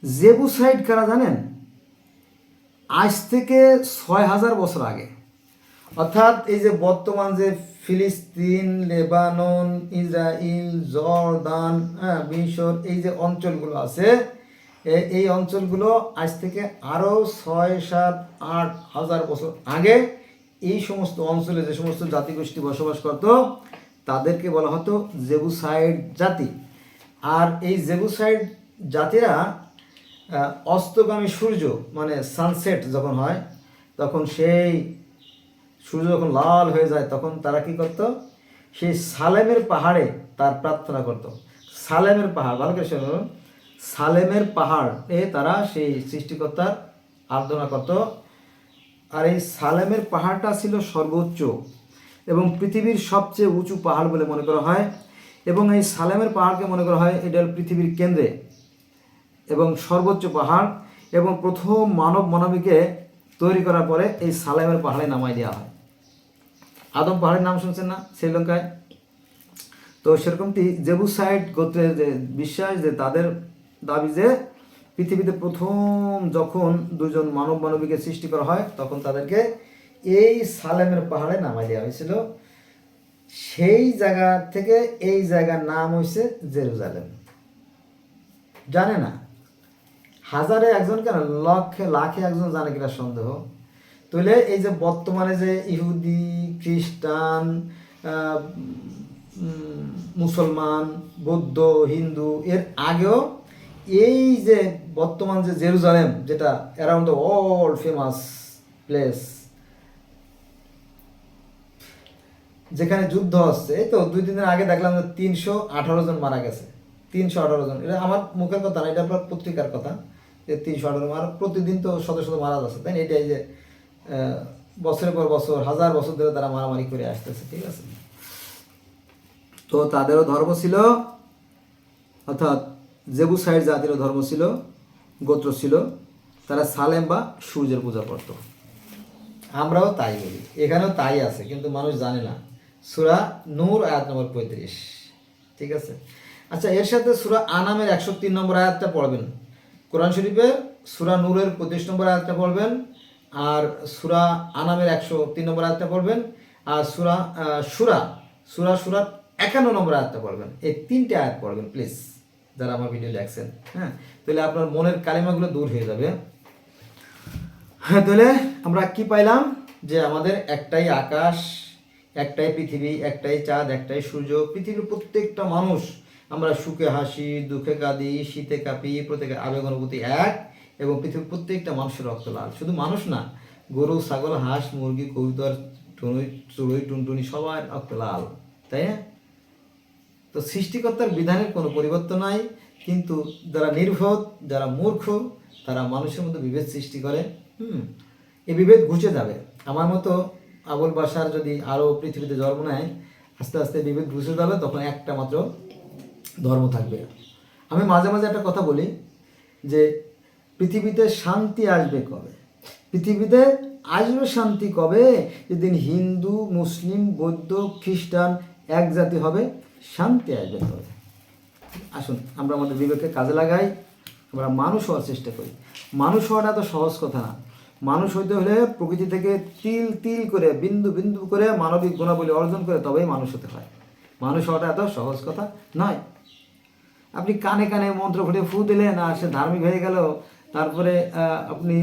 [SPEAKER 1] জেবুসাইড কারা জানেন? আজ থেকে 6000 বছর আগে, অর্থাৎ এই যে বর্তমান যে ফিলিস্তিন, লেবানন, ইসরায়েল, জর্দান, মিশর, এই যে অঞ্চলগুলো আছে, এই অঞ্চলগুলো আজ থেকে আরও 6-7-8 হাজার বছর আগে এই সমস্ত অঞ্চলে যে সমস্ত জাতিগোষ্ঠী বসবাস করত তাদেরকে বলা হতো জেবুসাইড জাতি। আর এই জেবুসাইড জাতিরা অস্তগামী সূর্য মানে সানসেট যখন হয়, তখন সেই সূর্য যখন লাল হয়ে যায়, তখন তারা কি করত, সেই সালেমের পাহাড়ে তার প্রার্থনা করত। সালেমের পাহাড়, ভালো করে শুনুন, সালেমের পাহাড়ে তারা সেই সৃষ্টিকর্তার আরাধনা করত। আর এই সালেমের পাহাড়টা ছিল সর্বোচ্চ এবং পৃথিবীর সবচেয়ে উঁচু পাহাড় বলে মনে করা হয়। এবং এই সালেমের পাহাড়কে মনে করা হয় এটা পৃথিবীর কেন্দ্রে এবং সর্বোচ্চ পাহাড়। এবং প্রথম মানবীকে তৈরি করার পরে এই সালেমের পাহাড়ে নামাই দেওয়া হয়। আদম পাহাড়ের নাম শুনছেন না শ্রীলঙ্কায়? তো সেরকমটি জেবুসাইড গোত্রের যে বিশ্বাস, যে তাদের দাবি যে পৃথিবীতে প্রথম যখন দুজন মানবীকে সৃষ্টি করা হয়, তখন তাদেরকে এই সালেমের পাহাড়ে নামাই দেওয়া হয়েছিল। সেই জায়গা থেকে এই জায়গার নাম হয়েছে জেরুজালেম। জানে না? হাজারে একজন, কেন লক্ষে লাখে একজন জানে কিনা সন্দেহ। তাহলে এই যে বর্তমানে যে ইহুদি, খ্রিস্টান, মুসলমান, বৌদ্ধ, হিন্দু, এর আগেও এই যে বর্তমান যে জেরুজালেম, যেটা around the world famous place, যেখানে যুদ্ধ হচ্ছে, এই তো 2-3 দিন আগে দেখলাম যে 318 জন মারা গেছে। 318 জন, এটা আমার মুখের কথা না, এটা আপনার পত্রিকার কথা, যে 318 মারা, প্রতিদিন তো শত শত মারা যাচ্ছে, তাই না? এটাই যে বছরের পর বছর, হাজার বছর ধরে তারা মারামারি করে আসতেছে, ঠিক আছে? তো তাদেরও ধর্ম ছিল, অর্থাৎ জেবুসাইড জাতিরও ধর্ম ছিল, গোত্র ছিল, তারা সালেম বা সূর্যের পূজা করত। আমরাও তাই বলি, এখানেও তাই আছে, কিন্তু মানুষ জানে না। সূরা নূর আয়াত নম্বর 35, ঠিক আছে? আচ্ছা, এর সাথে সূরা আনামের 103 নম্বর আয়াতটা পড়বেন, কোরআন শরীফের সূরা নূরের 25 নম্বর আয়াতটা পড়বেন, আর সূরা আনামের 103 নম্বর আয়াতটা পড়বেন, আর সূরা 51 নম্বর আয়াতটা পড়বেন। এই 3টে আয়াত পড়বেন প্লিজ, যারা আমার ভিডিও দেখছেন। হ্যাঁ, তাহলে আপনার মনের কালিমাগুলো দূর হয়ে যাবে। হ্যাঁ, তাহলে আমরা কি পাইলাম? যে আমাদের একটাই আকাশ, একটাই পৃথিবী, একটাই চাঁদ, একটাই সূর্য। পৃথিবীর প্রত্যেকটা মানুষ, আমরা সুখে হাসি, দুঃখে কাঁদি, শীতে কাঁপি, প্রত্যেকের আবেগ অনুভূতি এক, এবং পৃথিবীর প্রত্যেকটা মানুষের রক্ত লাল। শুধু মানুষ না, গরু, ছাগল, হাঁস, মুরগি, কবুতর, চড়ুই, টুনটুনি, সবার রক্ত লাল, তাই না? তো সৃষ্টিকর্তার বিধানের কোনো পরিবর্তন নাই, কিন্তু যারা নির্বোধ, যারা মূর্খ, তারা মানুষের মধ্যে বিভেদ সৃষ্টি করে। এই বিভেদ ঘুচে যাবে। আমার মতো আবুল বাশার যদি আরও পৃথিবীতে জন্ম নেয়, আস্তে আস্তে বিভেদ ঘুচে যাবে, তখন একটা মাত্র ধর্ম থাকবে। আমি মাঝে মাঝে একটা কথা বলি যে পৃথিবীতে শান্তি আসবে কবে? পৃথিবীতে আসবে শান্তি কবে? যেদিন হিন্দু, মুসলিম, বৌদ্ধ, খ্রিস্টান এক জাতি হবে, শান্তি আসবে তবে। আসুন আমরা আমাদের বিবেককে কাজে লাগাই, আমরা মানুষ হওয়ার চেষ্টা করি। মানুষ হওয়াটা তো সহজ কথা না। মানুষ হইতে হলে প্রকৃতি থেকে তিল তিল করে, বিন্দু বিন্দু করে মানবিক গুণাবলী অর্জন করে তবেই মানুষ হতে হয়। মানুষ হওয়াটা এত সহজ কথা নয়। আপনি কানে কানে মন্ত্র ফুটে ফু দিলেন আর সে ধার্মিক হয়ে গেল, তারপরে আপনি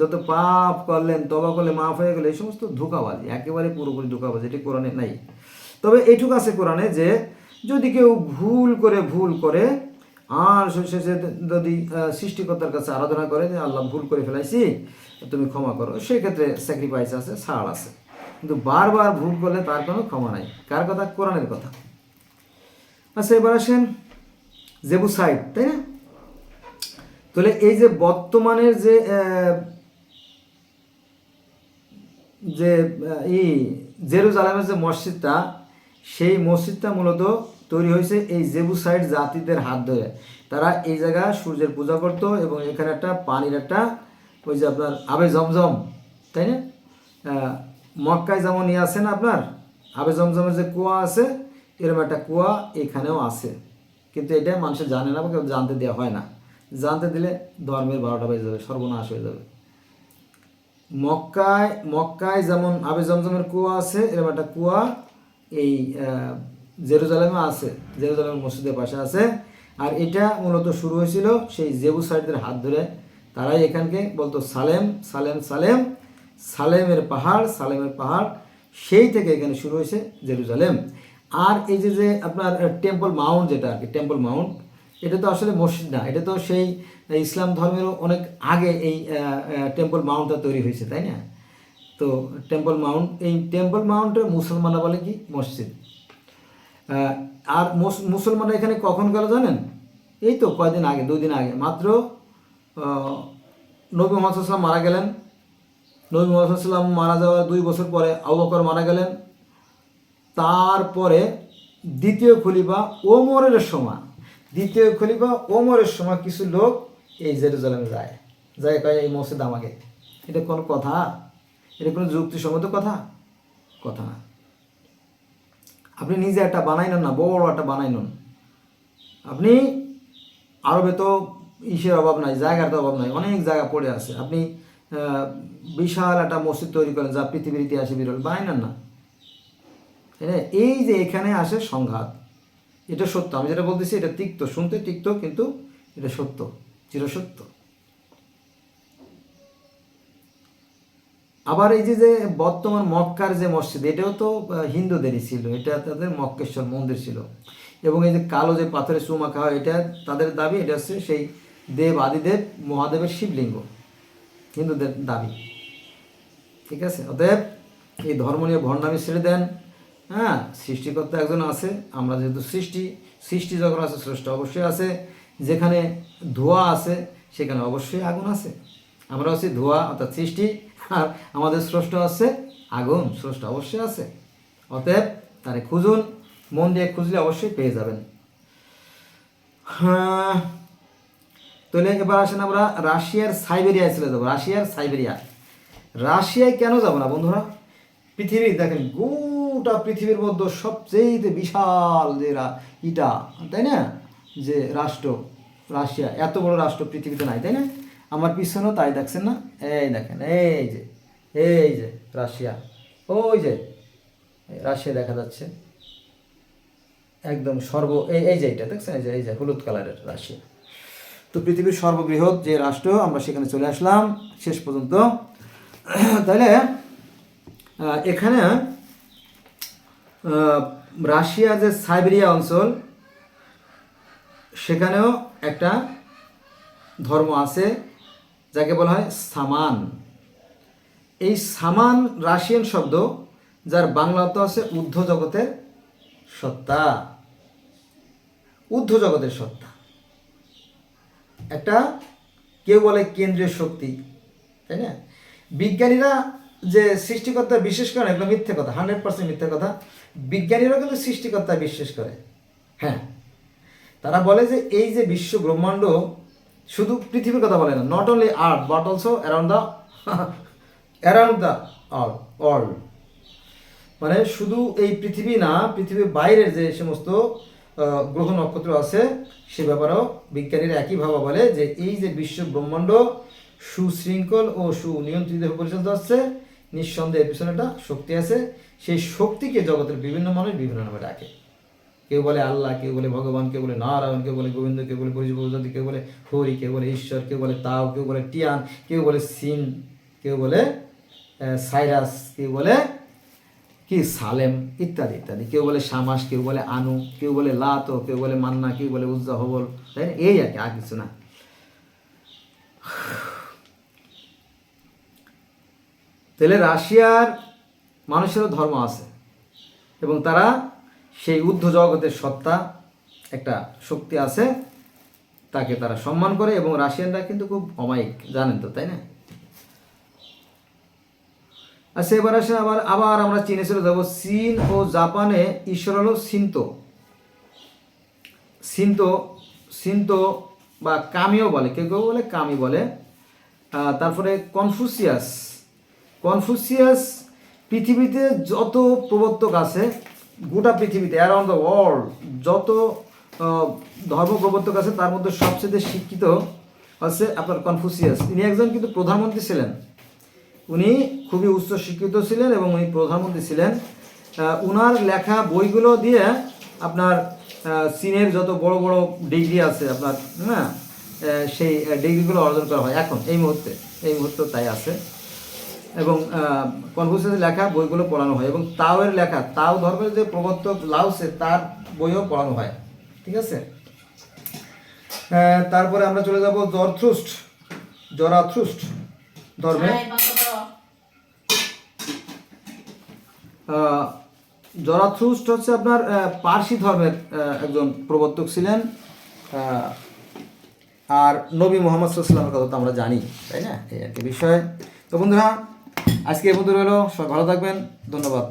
[SPEAKER 1] যত পাপ করলেন, তবা করলে মাফ হয়ে গেলে, এই সমস্ত ধোঁকাবাজি, একেবারে পুরোপুরি ধোঁকাবাজি, এটি কোরআনে নাই। তবে এইটুকু আছে কোরআনে যে যদি কেউ ভুল করে আর শেষে যদি সৃষ্টিকর্তার কাছে আরাধনা করে যে আল্লাহ ভুল করে ফেলাইছি, তুমি ক্ষমা করো, সেক্ষেত্রে স্যাক্রিফাইস আছে, ছাড় আছে। কিন্তু বারবার ভুল করলে তার কোনো ক্ষমা নাই। কার কথা? কোরআনের কথা। আচ্ছা, এবার আসেন জেবুসাইড, তাই না? তাহলে এই যে বর্তমানের যে জেরুজালেমের যে মসজিদটা, সেই মসজিদটা মূলত তৈরি হয়েছে এই জেবুসাইড জাতিদের হাত ধরে। তারা এই জায়গায় সূর্যের পূজা করত, এবং এখানে একটা পানির একটা ওই যে আপনার আবে জমজম, তাই না? মক্কায় যেমন ইয়ে আছে না আপনার আবে জমজমের যে কুয়া আছে, এরকম একটা কুয়া এখানেও আছে, কিন্তু এটা মানুষের জানে না বা কেউ জানতে দেওয়া হয় না। জানতে দিলে ধর্মের 12টা বেজে যাবে, সর্বনাশ হয়ে যাবে। মক্কায় যেমন আবে জমজমের কুয়া আছে, এরকম একটা কুয়া এই জেরুজালেমে আছে, জেরুজালেমের মসজিদের পাশে আছে। আর এটা মূলত শুরু হয়েছিল সেই জেবুসাইডদের হাত ধরে। তারাই এখানকে বলতো সালেম সালেম সালেম, সালেমের পাহাড়, সালেমের পাহাড়, সেই থেকে এখানে শুরু হয়েছে জেরুজালেম। আর এই যে আপনার টেম্পল মাউন্ট, যেটা আর কি টেম্পল মাউন্ট, এটা তো আসলে মসজিদ না, এটা তো সেই ইসলাম ধর্মেরও অনেক আগে এই টেম্পল মাউন্টটা তৈরি হয়েছে, তাই না? তো টেম্পল মাউন্টে মুসলমানরা বলে কি মসজিদ। আর মুসলমানরা এখানে কখন গেল জানেন? এই তো কয়দিন আগে, 2 দিন আগে মাত্র। নবী মুহাম্মদ সাল্লাল্লাহু আলাইহি ওয়াসাল্লাম মারা গেলেন। নবী মুহাম্মদ সাল্লাল্লাহু আলাইহি ওয়াসাল্লাম মারা যাওয়ার 2 বছর পরে আবু বকর মারা গেলেন। তারপরে দ্বিতীয় খলিফা ওমরের সময় কিছু লোক এই জেরুজালেমে যায় কয় এই মসজিদ আমাকে। এটা কোনো কথা? এটা কোনো যুক্তিসঙ্গত কথা না। আপনি নিজে একটা বানাই নেন না, বড় একটা বানাই নেন। আপনি আরবে তো ইসের অভাব নাই, জায়গার তো অভাব নাই, অনেক জায়গা পড়ে আছে। আপনি বিশাল একটা মসজিদ তৈরি করেন যা পৃথিবীর ইতিহাসে বিরল, বানাই নেন না। এই যে এখানে আসে সংঘাত, এটা সত্য। আমি যেটা বলতেছি এটা তিক্ত, শুনতে তিক্ত, কিন্তু এটা সত্য, চিরসত্য। আবার এই যে বর্তমান মক্কার যে মসজিদ, এটাও তো হিন্দুদেরই ছিল, এটা তাদের মক্কেশ্বর মন্দির ছিল। এবং এই যে কালো যে পাথরের চুমা খাওয়া, এটা তাদের দাবি, এটা হচ্ছে সেই আদিদেব মহাদেবের শিবলিঙ্গ, হিন্দুদের দাবি। ঠিক আছে? অতএব এই ধর্ম নিয়ে ভণ্ডামি ছেড়ে দেন। হ্যাঁ, সৃষ্টিকর্তা একজন আছে, আমরা যেহেতু সৃষ্টি যখন আছে, স্রষ্টা অবশ্যই আছে। যেখানে ধোঁয়া আছে সেখানে অবশ্যই আগুন আছে। আমরা হচ্ছে ধোঁয়া, অর্থাৎ সৃষ্টি, আর আমাদের স্রষ্টা আছে আগুন, স্রষ্টা অবশ্যই আছে। অতএব তারে খুঁজুন, মন দিয়ে খুঁজলে অবশ্যই পেয়ে যাবেন। হ্যাঁ, তাহলে এবার আসেন আমরা রাশিয়ার সাইবেরিয়ায় চলে যাবো। রাশিয়ায় কেন যাব না বন্ধুরা? পৃথিবীর দেখেন, গোটা পৃথিবীর মধ্যে সবচেয়ে বিশাল যে ইটা, তাই না, যে রাষ্ট্র রাশিয়া, এত বড় রাষ্ট্র পৃথিবীতে নাই, তাই না? আমার পিছনেও তাই, দেখছেন না? এই দেখেন, এই যে রাশিয়া, ওই যে রাশিয়া দেখা যাচ্ছে একদম এই যে এটা দেখছেন, এই যে হলুদ কালারের রাশিয়া। তো পৃথিবীর সর্ববৃহৎ যে রাষ্ট্র, আমরা সেখানে চলে আসলাম শেষ পর্যন্ত। তাহলে এখানে রাশিয়া যে সাইবেরিয়া অঞ্চল, সেখানেও একটা ধর্ম আছে যাকে বলা হয় সামান। এই সামান রাশিয়ান শব্দ, যার বাংলা অর্থ আছে ঊর্ধ্ব জগতের সত্তা। ঊর্ধ্ব জগতের সত্তা একটা, কেউ বলে কেন্দ্রীয় শক্তি, তাই না? বিজ্ঞানীরা যে সৃষ্টিকর্তা বিশ্বাস করেন, এগুলো মিথ্যে কথা, 100% মিথ্যে কথা। বিজ্ঞানীরা কিন্তু সৃষ্টিকর্তা বিশ্বাস করে। হ্যাঁ, তারা বলে যে এই যে বিশ্ব ব্রহ্মাণ্ড, শুধু পৃথিবীর কথা বলে না, not only earth but also around the world. মানে শুধু এই পৃথিবী না, পৃথিবীর বাইরের যে সমস্ত গ্রহ নক্ষত্র আছে সে ব্যাপারেও বিজ্ঞানীরা একইভাবে বলে যে এই যে বিশ্ব ব্রহ্মাণ্ড সুশৃঙ্খল ও সুনিয়ন্ত্রিতভাবে পরিচালিত হচ্ছে, নিঃসন্দেহে এর পিছনে একটা শক্তি আছে। সেই শক্তিকে জগতের বিভিন্ন মানুষ বিভিন্ন নামে ডাকে। কেউ বলে আল্লাহ, কেউ বলে ভগবান, কেউ বলে নারায়ণ, কেউ বলে গোবিন্দ, কেউ বলে পরিজাতি, কেউ বলে হরি, কেউ বলে ঈশ্বর, কেউ বলে তাও, কেউ বলে টিয়ান, কেউ বলে সিন, কেউ বলে সাইরাস, কেউ বলে কি সালেম, ইত্যাদি ইত্যাদি। কেউ বলে শামাস, কেউ বলে আনু, কেউ বলে লাত, কেউ বলে মান্না, কেউ বলে উজ্জা হবল, তাই না? এই আর কি, আর কিছু না। তাহলে রাশিয়ার মানুষেরও ধর্ম আছে এবং তারা সেই ঊর্ধ্ব জগতের সত্তা, একটা শক্তি আছে, তাকে তারা সম্মান করে। এবং রাশিয়ানরা কিন্তু খুব অমায়িক, জানেন তো, তাই না? আচ্ছা, এবার আসে আবার আমরা চীনে চলে যাবো। চীন ও জাপানে ঈশ্বর হলো সিন্তো বা কামিও বলে, কেউ কেউ বলে কামি বলে। তারপরে কনফুসিয়াস পৃথিবীতে যত প্রবর্তক আছে, গোটা পৃথিবীতে অ্যারাউন্ড দ্য ওয়ার্ল্ড যত ধর্ম প্রবর্তক আছে, তার মধ্যে সবচেয়ে শিক্ষিত আছে আপনার কনফুসিয়াস। তিনি একজন কিন্তু প্রধানমন্ত্রী ছিলেন, উনি খুবই উচ্চ শিক্ষিত ছিলেন এবং উনি প্রধানমন্ত্রী ছিলেন। উনার লেখা বইগুলো দিয়ে আপনার চীনের যত বড় বড় ডিগ্রি আছে আপনার, হ্যাঁ, সেই ডিগ্রিগুলো অর্জন করা হয় এখন এই মুহূর্তে তাই আছে। এবং কনফুসিয়াসের লেখা বইগুলো পড়ানো হয় এবং তাওয়ের লেখা, তাও ধর্মের যে প্রবর্তক লাওসে, তার বইও পড়ানো হয়। ঠিক আছে? তারপরে আমরা চলে যাব জরাথ্রুস্ট ধর্মে। জরাথ্রুস্ট হচ্ছে আপনার পার্সি ধর্মের একজন প্রবর্তক ছিলেন। আর নবী মোহাম্মদ সাল্লাল্লাহু আলাইহি ওয়াসাল্লামের কথা তো আমরা জানি, তাই না? এই আর কি বিষয়। তো বন্ধুরা, আজকে এই পর্যন্ত রইলো। সবাই ভালো থাকবেন, ধন্যবাদ।